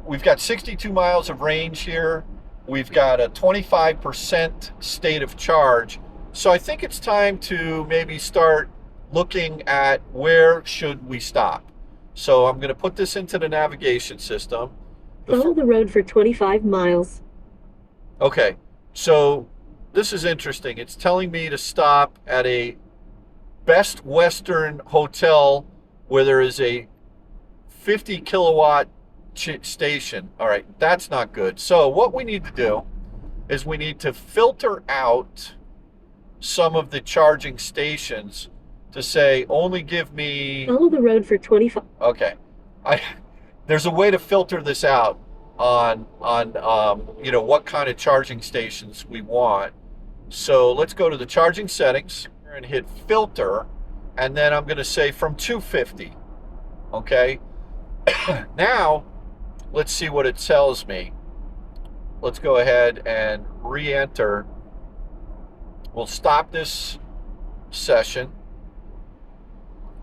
We've got 62 miles of range here. We've got a 25% state of charge. So I think it's time to maybe start looking at where should we stop. So I'm going to put this into the navigation system. Follow the road for 25 miles. Okay, so this is interesting. It's telling me to stop at a Best Western hotel where there is a 50 kilowatt station. All right, that's not good. So what we need to do is we need to filter out some of the charging stations to say only give me. Follow the road for 25. Okay, there's a way to filter this out on you know, what kind of charging stations we want. So let's go to the charging settings and hit filter, and then I'm going to say from 250. Okay. Now let's see what it tells me. Let's go ahead and re-enter. We'll stop this session,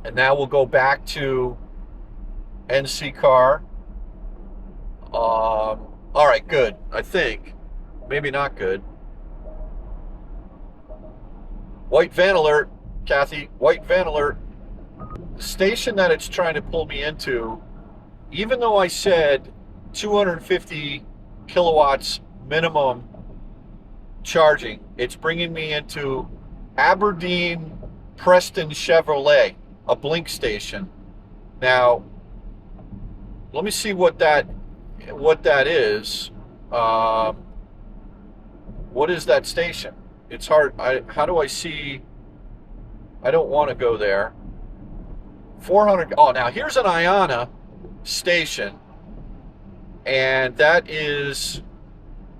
and now we'll go back to NC car. All right, good. I think. Maybe not good. White van alert, Kathy. White van alert. The station that it's trying to pull me into, even though I said 250 kilowatts minimum charging, it's bringing me into Aberdeen Preston Chevrolet, a Blink station. Now, let me see what that is. What is that station? It's hard. How do I see? I don't want to go there. 400. Oh, now here's an Iona station, and that is,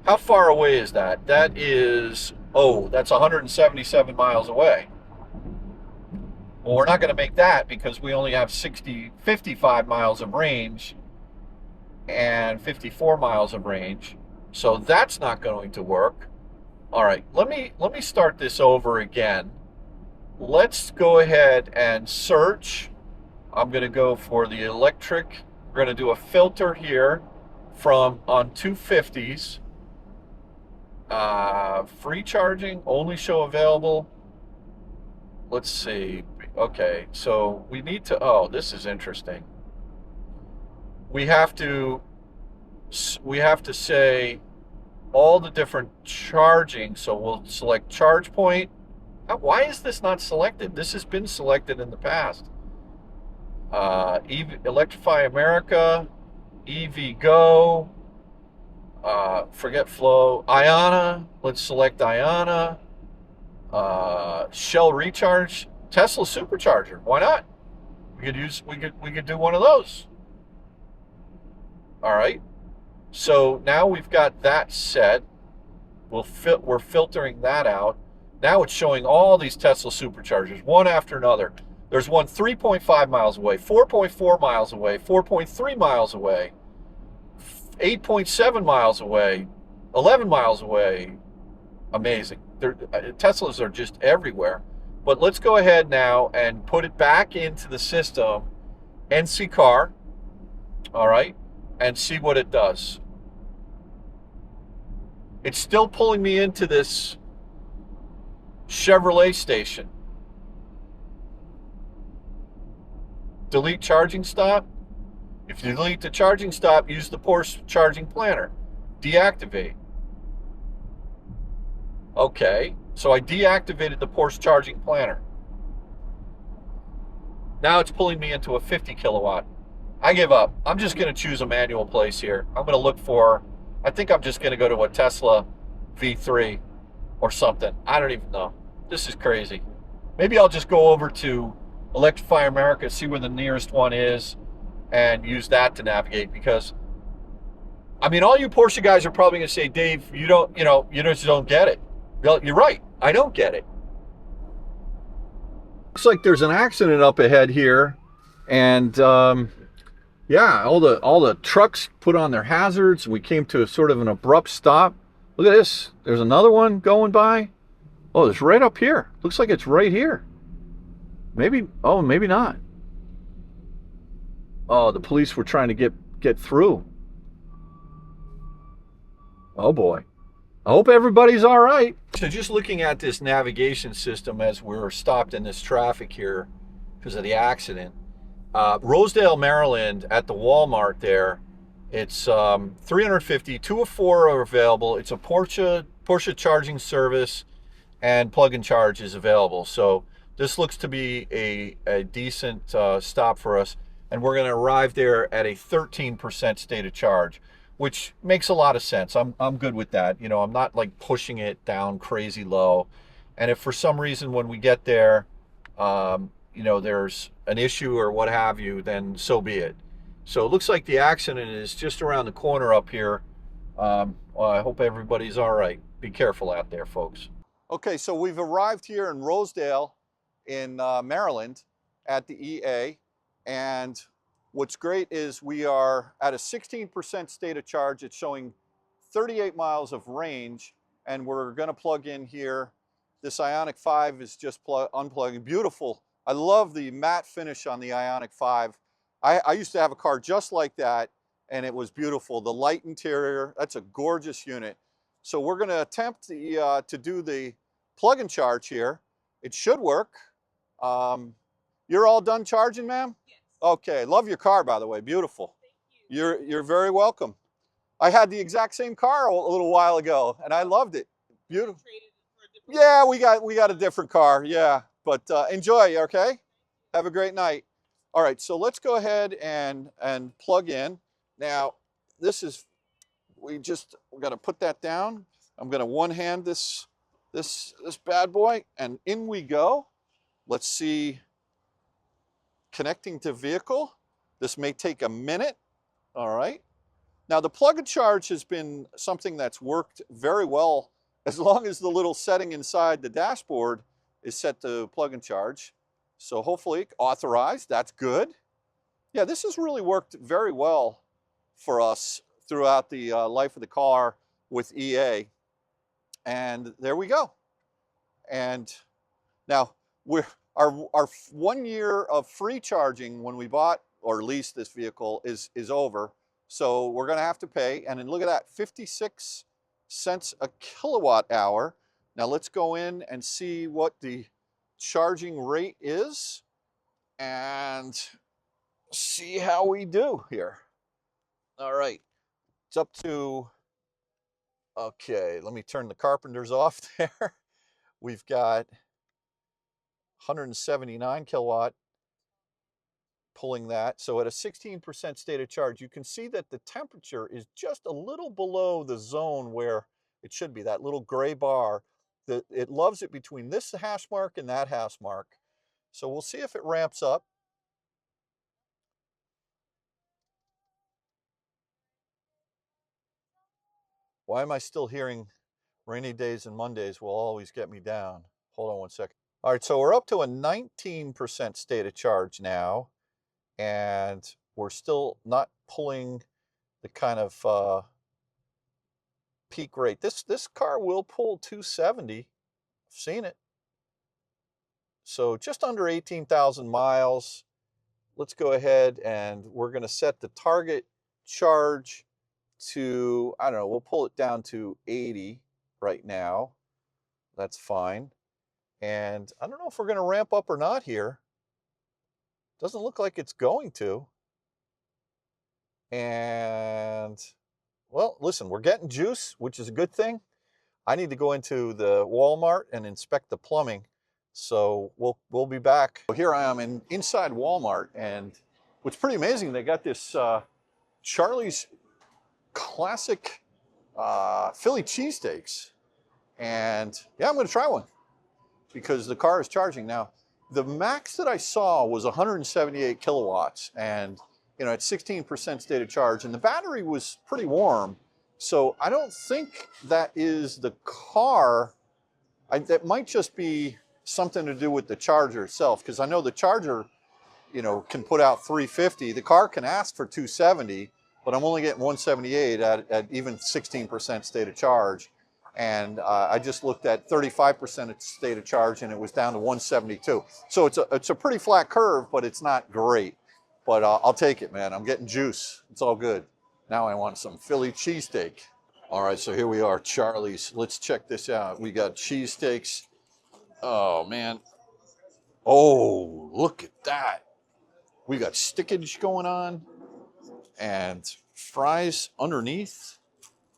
how far away is that? That is, oh, that's 177 miles away. Well, we're not going to make that because we only have 55 miles of range and 54 miles of range. So that's not going to work. All right, let me start this over again. Let's go ahead and search. I'm going to go for the electric. We're going to do a filter here from on 250s. Free charging, only show available. Let's see. Okay, so we need to, oh, this is interesting. We have to say all the different charging. So we'll select charge point. Why is this not selected? This has been selected in the past. Electrify America, EV Go, forget flow, Iona. Let's select Iona. Shell recharge, Tesla supercharger. Why not? We could do one of those. All right. So now we've got that set. We're filtering that out. Now it's showing all these Tesla superchargers, one after another. There's one 3.5 miles away, 4.4 miles away, 4.3 miles away, 8.7 miles away, 11 miles away. Amazing. Teslas are just everywhere. But let's go ahead now and put it back into the system, NC car, all right, and see what it does. It's still pulling me into this Chevrolet station. Delete charging stop. If you delete the charging stop, use the Porsche charging planner. Deactivate. Okay, so I deactivated the Porsche charging planner. Now it's pulling me into a 50 kilowatt. I give up. I'm just going to choose a manual place here. I'm going to look for, I think I'm just going to go to a Tesla V3 or something. I don't even know. This is crazy. Maybe I'll just go over to Electrify America, see where the nearest one is, and use that to navigate. Because, I mean, all you Porsche guys are probably going to say, Dave, you just don't get it. Well, you're right. I don't get it. Looks like there's an accident up ahead here, and yeah, all the trucks put on their hazards. We came to a sort of an abrupt stop. Look at this. There's another one going by. Oh, it's right up here. Looks like it's right here. Maybe, oh, maybe not. Oh, the police were trying to get through. Oh boy. I hope everybody's all right. So just looking at this navigation system as we're stopped in this traffic here because of the accident. Rosedale, Maryland, at the Walmart there, it's 350, 2 of 4 are available. It's a Porsche charging service, and plug and charge is available. So this looks to be a decent stop for us, and we're going to arrive there at a 13% state of charge, which makes a lot of sense. I'm good with that. You know, I'm not like pushing it down crazy low. And if for some reason when we get there, you know, there's an issue or what have you, then so be it. So it looks like the accident is just around the corner up here. Well, I hope everybody's all right. Be careful out there, folks. Okay, so we've arrived here in Rosedale in Maryland at the EA, and what's great is we are at a 16% state of charge. It's showing 38 miles of range, and we're going to plug in here. This Ioniq 5 is just unplugging. Beautiful. I love the matte finish on the Ioniq 5. I used to have a car just like that, and it was beautiful. The light interior, that's a gorgeous unit. So we're going to attempt to do the plug and charge here. It should work. You're all done charging, ma'am? Yes. Okay, love your car, by the way, beautiful. Thank you. You're very welcome. I had the exact same car a little while ago, and I loved it. Beautiful. Yeah, we got a different car, yeah. But enjoy, okay? Have a great night. All right, so let's go ahead and plug in. Now, this is, we're gonna put that down. I'm gonna one-hand this bad boy, and in we go. Let's see, connecting to vehicle. This may take a minute, all right? Now, the plug and charge has been something that's worked very well as long as the little setting inside the dashboard is set to plug and charge. So hopefully authorized, that's good. Yeah, this has really worked very well for us throughout the life of the car with EA. And there we go. And now our 1 year of free charging when we bought or leased this vehicle is over. So we're gonna have to pay, and then look at that, 56 cents a kilowatt hour. Now let's go in and see what the charging rate is and see how we do here. All right, it's up to, okay, let me turn the carpenters off there. We've got 179 kilowatt pulling that. So at a 16% state of charge, you can see that the temperature is just a little below the zone where it should be, that little gray bar. It loves it between this hash mark and that hash mark. So we'll see if it ramps up. Why am I still hearing rainy days and Mondays will always get me down? Hold on one second. All right, so we're up to a 19% state of charge now, and we're still not pulling the kind of peak rate. This car will pull 270. I've seen it. So just under 18,000 miles. Let's go ahead and we're going to set the target charge to, I don't know, we'll pull it down to 80 right now. That's fine. And I don't know if we're going to ramp up or not here. Doesn't look like it's going to. And, well, listen, we're getting juice, which is a good thing. I need to go into the Walmart and inspect the plumbing. So we'll be back. Here I am inside Walmart, and what's pretty amazing, they got this Charlie's classic Philly cheesesteaks. And yeah, I'm going to try one because the car is charging now. The max that I saw was 178 kilowatts, and you know, at 16% state of charge, and the battery was pretty warm. So I don't think that is the car. That might just be something to do with the charger itself, because I know the charger, you know, can put out 350. The car can ask for 270, but I'm only getting 178 at even 16% state of charge. And I just looked at 35% state of charge, and it was down to 172. So it's a pretty flat curve, but it's not great. But I'll take it, man. I'm getting juice. It's all good. Now I want some Philly cheesesteak. All right, so here we are, Charlie's. Let's check this out. We got cheesesteaks. Oh, man. Oh, look at that. We got stickage going on and fries underneath.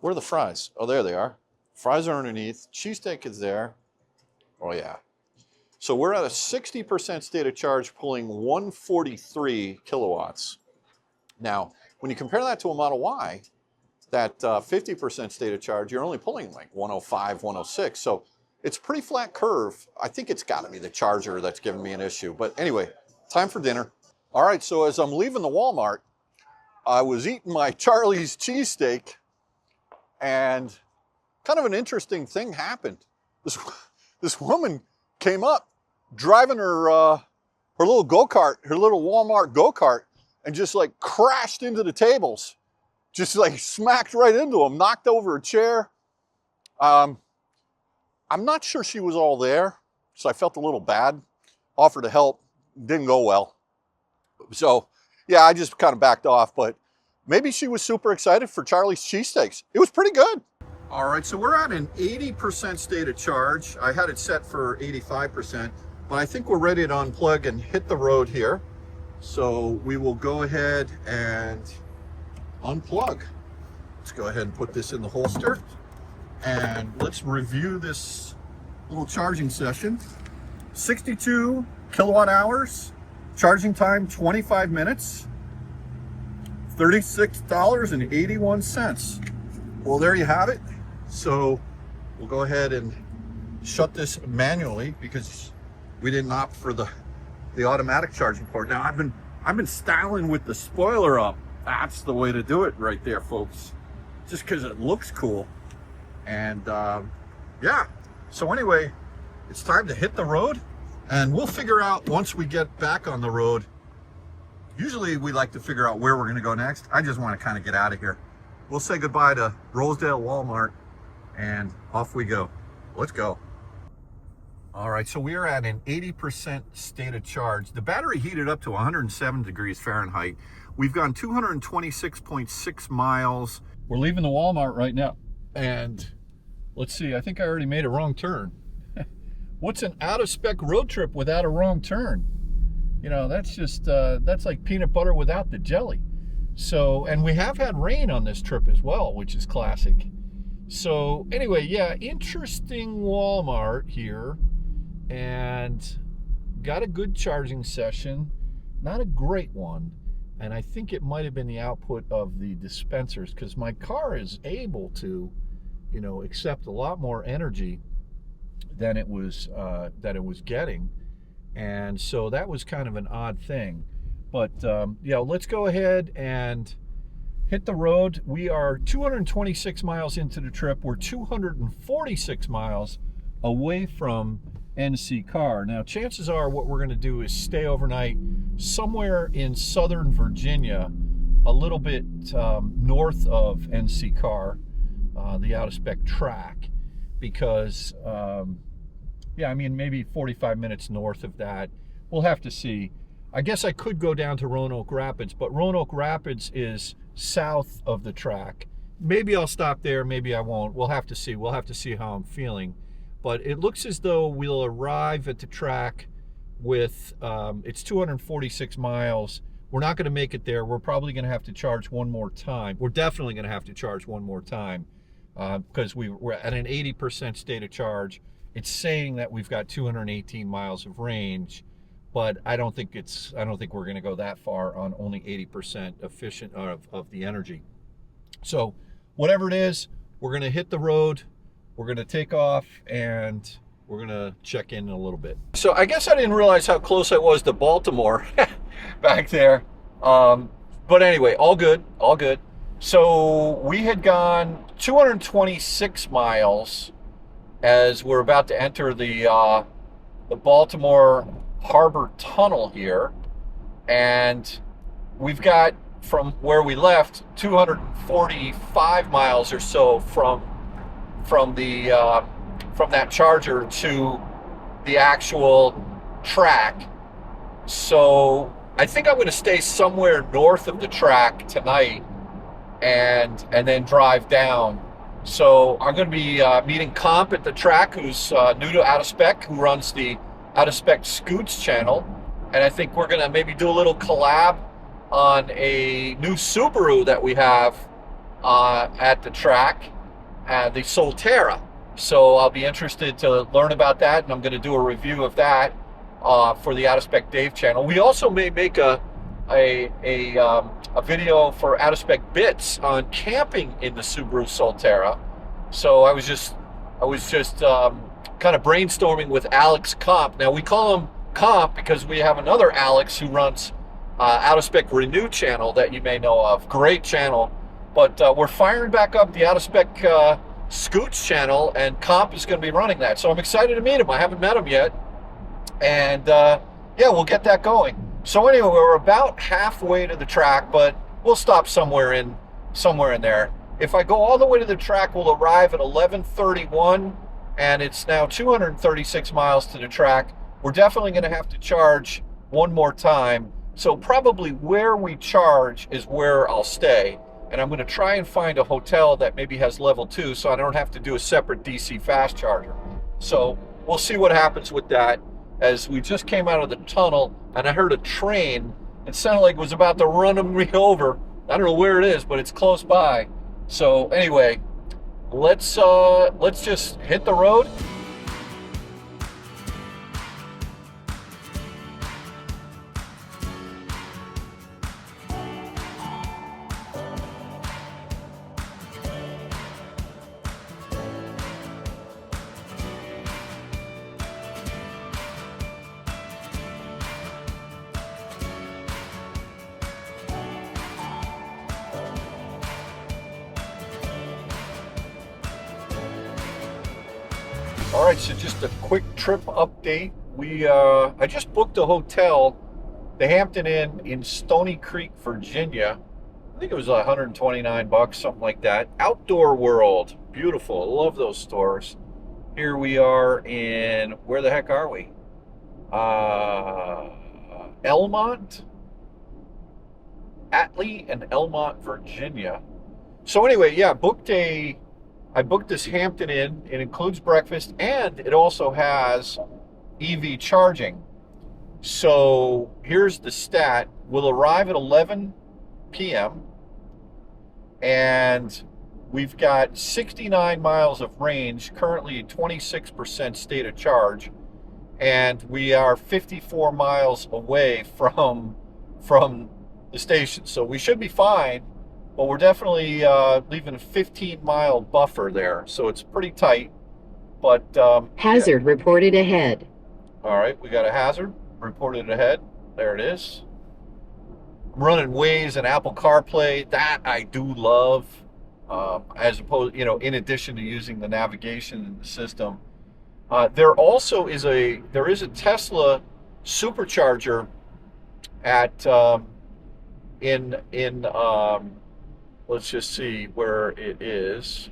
Where are the fries? Oh, there they are. Fries are underneath. Cheesesteak is there. Oh, yeah. So we're at a 60% state of charge, pulling 143 kilowatts. Now, when you compare that to a Model Y, that 50% state of charge, you're only pulling like 105, 106. So it's a pretty flat curve. I think it's got to be the charger that's giving me an issue. But anyway, time for dinner. All right, so as I'm leaving the Walmart, I was eating my Charlie's cheesesteak, and kind of an interesting thing happened. This woman came up driving her little go-kart, her little Walmart go-kart, and just like crashed into the tables. Just like smacked right into them, knocked over a chair. I'm not sure she was all there, so I felt a little bad. Offered to help, didn't go well. So yeah, I just kind of backed off, but maybe she was super excited for Charlie's cheesesteaks. It was pretty good. All right, so we're at an 80% state of charge. I had it set for 85%, but I think we're ready to unplug and hit the road here. So we will go ahead and unplug. Let's go ahead and put this in the holster, and let's review this little charging session. 62 kilowatt hours, charging time 25 minutes, $36.81. Well, there you have it. So we'll go ahead and shut this manually because we didn't opt for the automatic charging port. Now I've been styling with the spoiler up. That's the way to do it right there, folks. Just because it looks cool. And yeah, so anyway, it's time to hit the road, and we'll figure out once we get back on the road. Usually we like to figure out where we're going to go next. I just want to kind of get out of here. We'll say goodbye to Rosedale Walmart, and off we go. Let's go. All right, so we are at an 80% state of charge. The battery heated up to 107 degrees Fahrenheit. We've gone 226.6 miles. We're leaving the Walmart right now, and Let's see, I think I already made a wrong turn. What's an out-of-spec road trip without a wrong turn? You know, that's just, that's like peanut butter without the jelly. So, and we have had rain on this trip as well, which is classic. So anyway, yeah, interesting Walmart here, and got a good charging session, not a great one. And I think it might have been the output of the dispensers, because my car is able to, you know, accept a lot more energy than it was getting. And so that was kind of an odd thing. But yeah, let's go ahead and hit the road. We are 226 miles into the trip. We're 246 miles away from NC Car. Now, chances are what we're going to do is stay overnight somewhere in Southern Virginia, a little bit north of NC Car, the out-of-spec track, because, yeah, I mean, maybe 45 minutes north of that. We'll have to see. I guess I could go down to Roanoke Rapids, but Roanoke Rapids is south of the track. Maybe I'll stop there, maybe I won't. We'll have to see. We'll have to see how I'm feeling. But it looks as though we'll arrive at the track with, it's 246 miles. We're not going to make it there. We're probably going to have to charge one more time. We're definitely going to have to charge one more time because we're at an 80% state of charge. It's saying that we've got 218 miles of range, but I don't think we're going to go that far on only 80% efficient of the energy. So whatever it is, we're going to hit the road. We're going to take off, and we're going to check in a little bit. So I guess I didn't realize how close I was to Baltimore back there. But anyway, all good, all good. So we had gone 226 miles as we're about to enter the Baltimore Harbor Tunnel here. And we've got, from where we left, 245 miles or so from that charger to the actual track. So I think I'm going to stay somewhere north of the track tonight and then drive down. So I'm going to be meeting Comp at the track, who's new to Out of Spec, who runs the Out of Spec Scoots channel. And I think we're going to maybe do a little collab on a new Subaru that we have at the track, the Solterra. So I'll be interested to learn about that, and I'm going to do a review of that for the Out of Spec Dave channel. We also may make a video for Out of Spec Bits on camping in the Subaru Solterra. So I was just kind of brainstorming with Alex Comp. Now we call him Comp because we have another Alex who runs Out of Spec Renew channel that you may know of. Great channel. But we're firing back up the Out of Spec Scoots channel, and Comp is going to be running that. So I'm excited to meet him. I haven't met him yet. And yeah, we'll get that going. So anyway, we're about halfway to the track, but we'll stop somewhere in there. If I go all the way to the track, we'll arrive at 11:31, and it's now 236 miles to the track. We're definitely going to have to charge one more time. So probably where we charge is where I'll stay. And I'm going to try and find a hotel that maybe has level 2 so I don't have to do a separate DC fast charger. So we'll see what happens with that. As we just came out of the tunnel and I heard a train, it sounded like it was about to run me over. I don't know where it is, but it's close by. So anyway, let's just hit the road. All right, so just a quick trip update. I just booked a hotel, the Hampton Inn in Stony Creek, Virginia. I think it was $129, something like that. Outdoor World, beautiful. I love those stores. Here we are in, where the heck are we? Elmont, Atlee and Elmont, Virginia. So anyway, yeah, booked a I booked this Hampton Inn. It includes breakfast, and it also has EV charging. So here's the stat. We'll arrive at 11 p.m. and we've got 69 miles of range, currently 26% state of charge, and we are 54 miles away from the station. So we should be fine, but we're definitely leaving a 15-mile buffer there. So it's pretty tight, but Hazard reported ahead. all right, we got a hazard reported ahead. There it is. I'm running Waze and Apple CarPlay. That I do love, as opposed, in addition to using the navigation in the system. There also is a Tesla supercharger at let's just see where it is.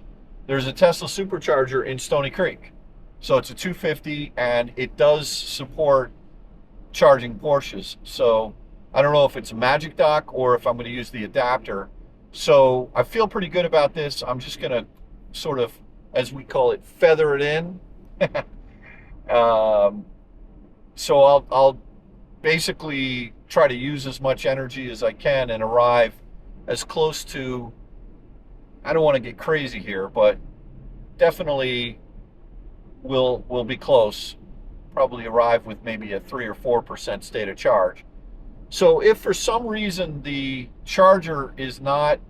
There's a Tesla supercharger in Stony Creek. So it's a 250 and it does support charging Porsches. So I don't know if it's a magic dock or if I'm going to use the adapter. So I feel pretty good about this. I'm just going to sort of, as we call it, feather it in. So I'll basically try to use as much energy as I can and arrive as close to, I don't want to get crazy here, but definitely we'll be close. Probably arrive with maybe a 3 or 4% state of charge. So if for some reason the charger is not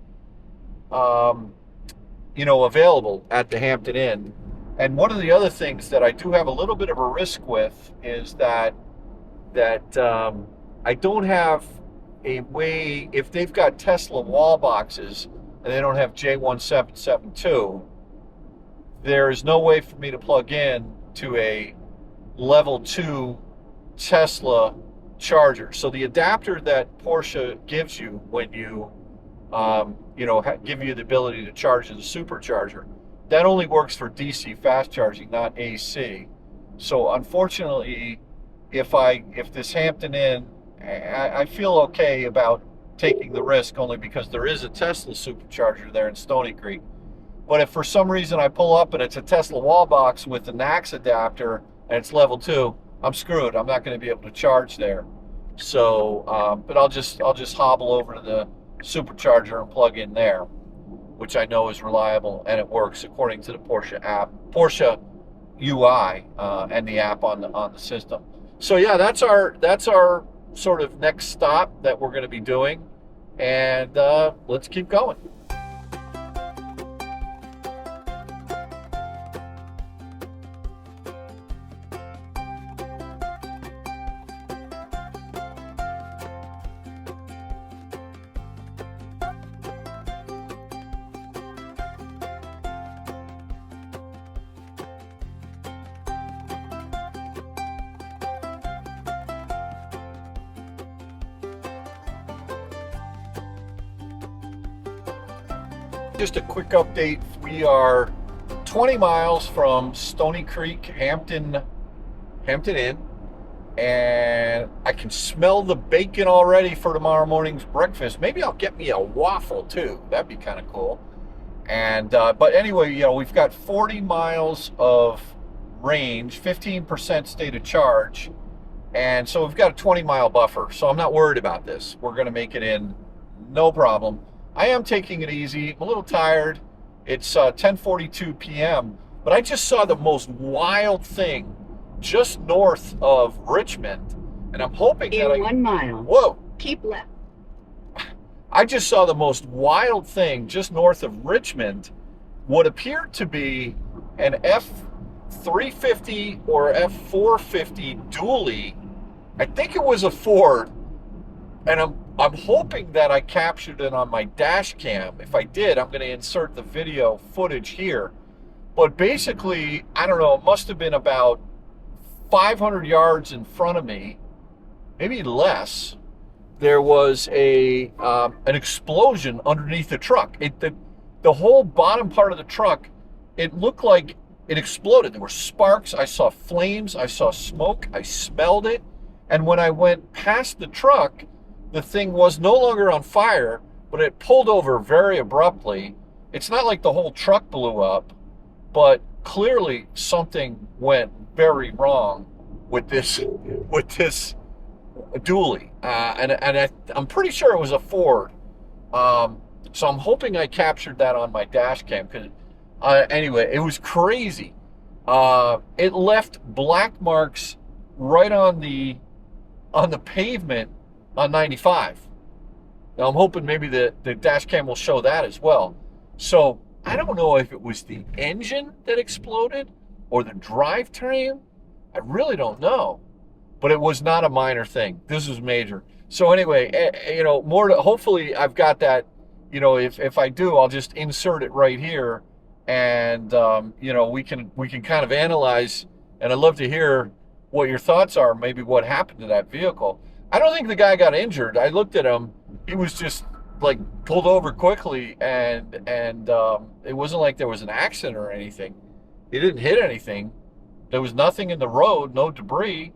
available at the Hampton Inn, and one of the other things that I do have a little bit of a risk with is that I don't have a way, if they've got Tesla wall boxes and they don't have J1772, there is no way for me to plug in to a level 2 Tesla charger. So the adapter that Porsche gives you when you give you the ability to charge as a supercharger, that only works for DC fast charging, not AC. So unfortunately, if this Hampton Inn, I feel okay about taking the risk only because there is a Tesla supercharger there in Stony Creek. But if for some reason I pull up and it's a Tesla wall box with the NAX adapter and it's level 2, I'm screwed. I'm not going to be able to charge there. So, but I'll just hobble over to the supercharger and plug in there, which I know is reliable and it works according to the Porsche app, Porsche UI, and the app on the system. So yeah, that's our sort of next stop that we're going to be doing, and let's keep going. Just a quick update. We are 20 miles from Stony Creek, Hampton Inn, and I can smell the bacon already for tomorrow morning's breakfast. Maybe I'll get me a waffle too. That'd be kind of cool. And but anyway, we've got 40 miles of range, 15% state of charge, and so we've got a 20-mile buffer. So I'm not worried about this. We're going to make it in, no problem. I am taking it easy. I'm a little tired. It's 10:42 p.m., but I just saw the most wild thing just north of Richmond, and I'm hoping that In 1 mile. Whoa! Keep left. I just saw the most wild thing just north of Richmond. What appeared to be an F350 or F450 dually. I think it was a Ford, and I'm hoping that I captured it on my dash cam. If I did, I'm going to insert the video footage here. But basically, I don't know, it must have been about 500 yards in front of me, maybe less. There was an explosion underneath the truck. The whole bottom part of the truck, it looked like it exploded. There were sparks. I saw flames. I saw smoke. I smelled it. And when I went past the truck, the thing was no longer on fire, but it pulled over very abruptly. It's not like the whole truck blew up, but clearly something went very wrong with this dually, I'm pretty sure it was a Ford. So I'm hoping I captured that on my dash cam, because anyway, it was crazy. It left black marks right on the pavement on 95. Now I'm hoping maybe the dash cam will show that as well. So I don't know if it was the engine that exploded or the drivetrain. I really don't know. But it was not a minor thing. This was major. So anyway, you know, hopefully I've got that. You know, if I do, I'll just insert it right here, and you know, we can kind of analyze. And I'd love to hear what your thoughts are. Maybe what happened to that vehicle. I don't think the guy got injured. I looked at him. He was just like pulled over quickly, and it wasn't like there was an accident or anything. He didn't hit anything. There was nothing in the road, no debris.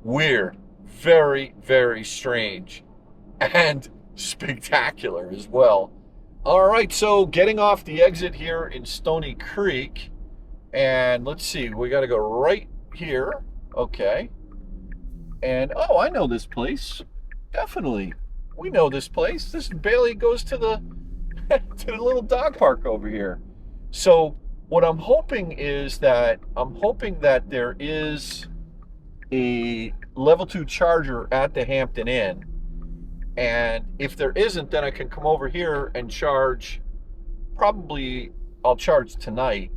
Weird, very, very strange, and spectacular as well. All right, so getting off the exit here in Stony Creek, and let's see, we got to go right here. Okay. And oh, I know this place. Definitely, we know this place. This Bailey goes to the to the little dog park over here. So what I'm hoping is that there is a level 2 charger at the Hampton Inn, and if there isn't, then I can come over here and charge. Probably I'll charge tonight,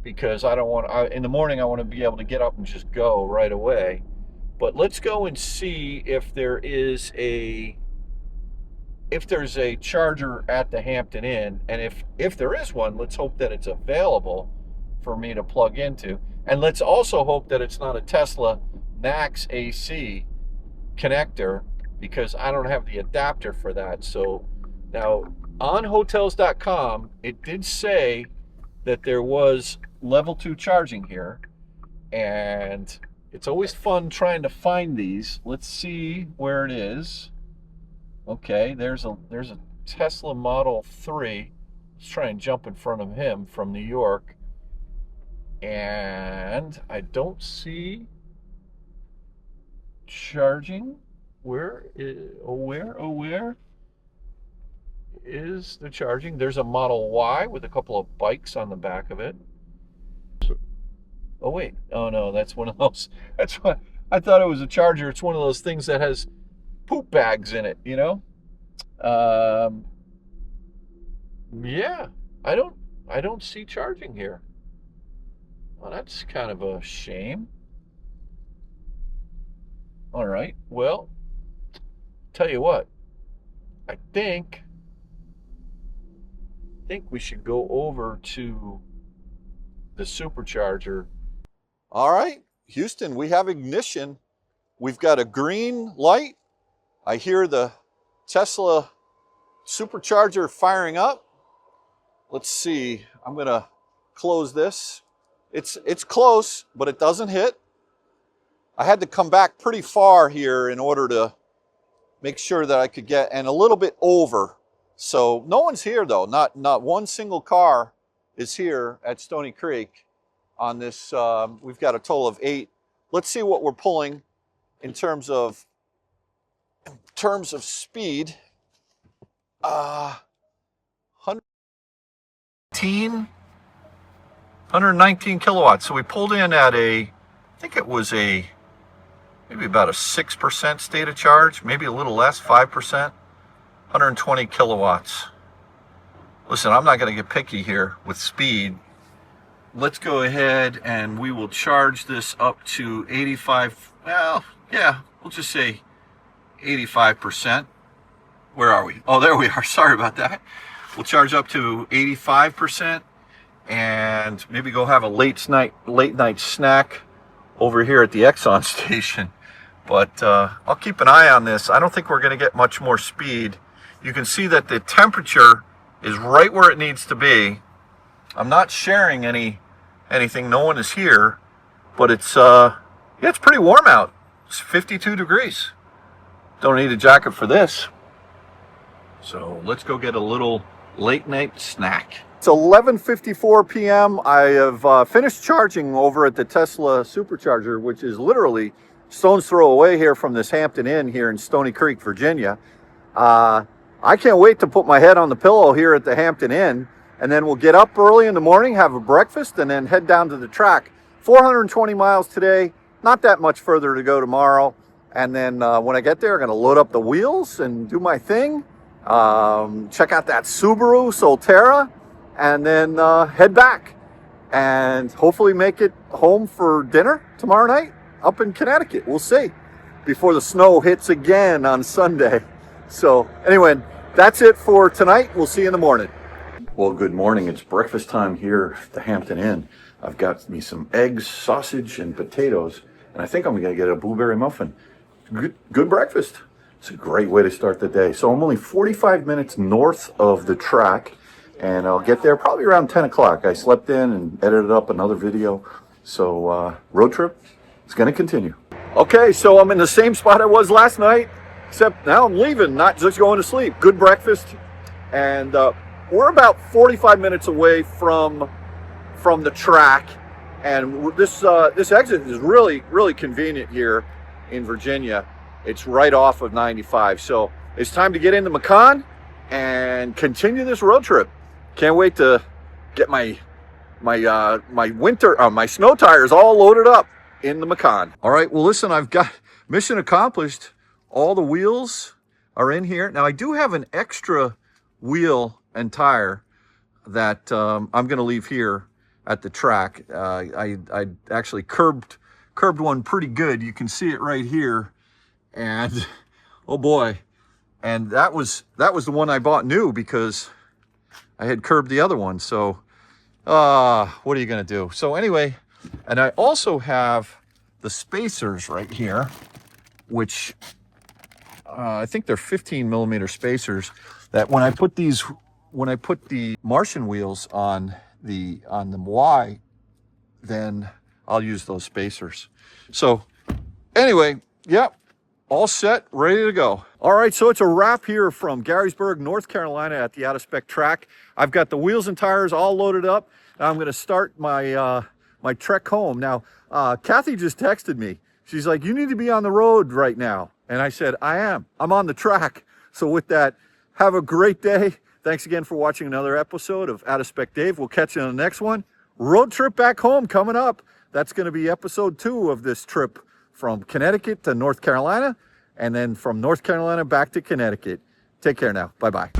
because I don't want, in the morning I want to be able to get up and just go right away. But let's go and see if there's a charger at the Hampton Inn, and if there is one, let's hope that it's available for me to plug into. And let's also hope that it's not a Tesla NACS AC connector, because I don't have the adapter for that. So now on hotels.com, it did say that there was level 2 charging here, and it's always fun trying to find these. Let's see where it is. Okay, there's a Tesla Model 3. Let's try and jump in front of him from New York. And I don't see charging. Where is the charging? There's a Model Y with a couple of bikes on the back of it. Oh wait, oh no, that's one of those. That's what I thought it was a charger. It's one of those things that has poop bags in it, you know. Yeah, I don't see charging here. Well, that's kind of a shame. All right, well, tell you what, I think we should go over to the supercharger. All right, Houston, we have ignition. We've got a green light. I hear the Tesla supercharger firing up. Let's see, I'm gonna close this. It's close, but it doesn't hit. I had to come back pretty far here in order to make sure that I could get, and a little bit over. So no one's here though, not one single car is here at Stony Creek on this. We've got a total of 8. Let's see what we're pulling in terms of speed. 119 kilowatts. So we pulled in at I think it was maybe about a 6% state of charge, maybe a little less, 5%, 120 kilowatts. Listen, I'm not going to get picky here with speed. Let's go ahead and we will charge this up to 85. Well, yeah, we'll just say 85%. Where are we? Oh, there we are. Sorry about that. We'll charge up to 85% and maybe go have a late night snack over here at the Exxon station. But I'll keep an eye on this. I don't think we're going to get much more speed. You can see that the temperature is right where it needs to be. I'm not sharing anything. No one is here, but it's yeah, it's pretty warm out. It's 52 degrees. Don't need a jacket for this. So let's go get a little late night snack. It's 11:54 p.m. I have finished charging over at the Tesla supercharger, which is literally stone's throw away here from this Hampton Inn here in Stony Creek, Virginia. I can't wait to put my head on the pillow here at the Hampton Inn, and then we'll get up early in the morning, have a breakfast, and then head down to the track. 420 miles today, not that much further to go tomorrow. And then when I get there, I'm going to load up the wheels and do my thing. Check out that Subaru Solterra, and then head back and hopefully make it home for dinner tomorrow night up in Connecticut. We'll see, before the snow hits again on Sunday. So anyway, that's it for tonight. We'll see you in the morning. Well, good morning. It's breakfast time here at the Hampton Inn. I've got me some eggs, sausage, and potatoes, and I think I'm going to get a blueberry muffin. Good breakfast. It's a great way to start the day. So I'm only 45 minutes north of the track, and I'll get there probably around 10 o'clock. I slept in and edited up another video. So road trip is going to continue. Okay, so I'm in the same spot I was last night, except now I'm leaving, not just going to sleep. Good breakfast, and we're about 45 minutes away from the track, and this exit is really convenient here in Virginia. It's right off of 95, so it's time to get in the Macan and continue this road trip. Can't wait to get my snow tires all loaded up in the Macan. All right, well listen, I've got mission accomplished. All the wheels are in here. Now I do have an extra wheel and tire that I'm going to leave here at the track. I actually curbed one pretty good. You can see it right here, and oh boy, and that was the one I bought new because I had curbed the other one. So what are you going to do? So anyway, and I also have the spacers right here, which I think they're 15 millimeter spacers, that when I put the Martian wheels on the Y, then I'll use those spacers. So anyway, yep, all set, ready to go. All right, so it's a wrap here from Garysburg, North Carolina at the Out of Spec track. I've got the wheels and tires all loaded up. Now I'm going to start my my trek home. Now, Kathy just texted me. She's like, you need to be on the road right now. And I said, I am. I'm on the track. So with that, have a great day. Thanks again for watching another episode of Out of Spec Dave. We'll catch you on the next one. Road trip back home coming up. That's going to be episode 2 of this trip from Connecticut to North Carolina, and then from North Carolina back to Connecticut. Take care now. Bye-bye.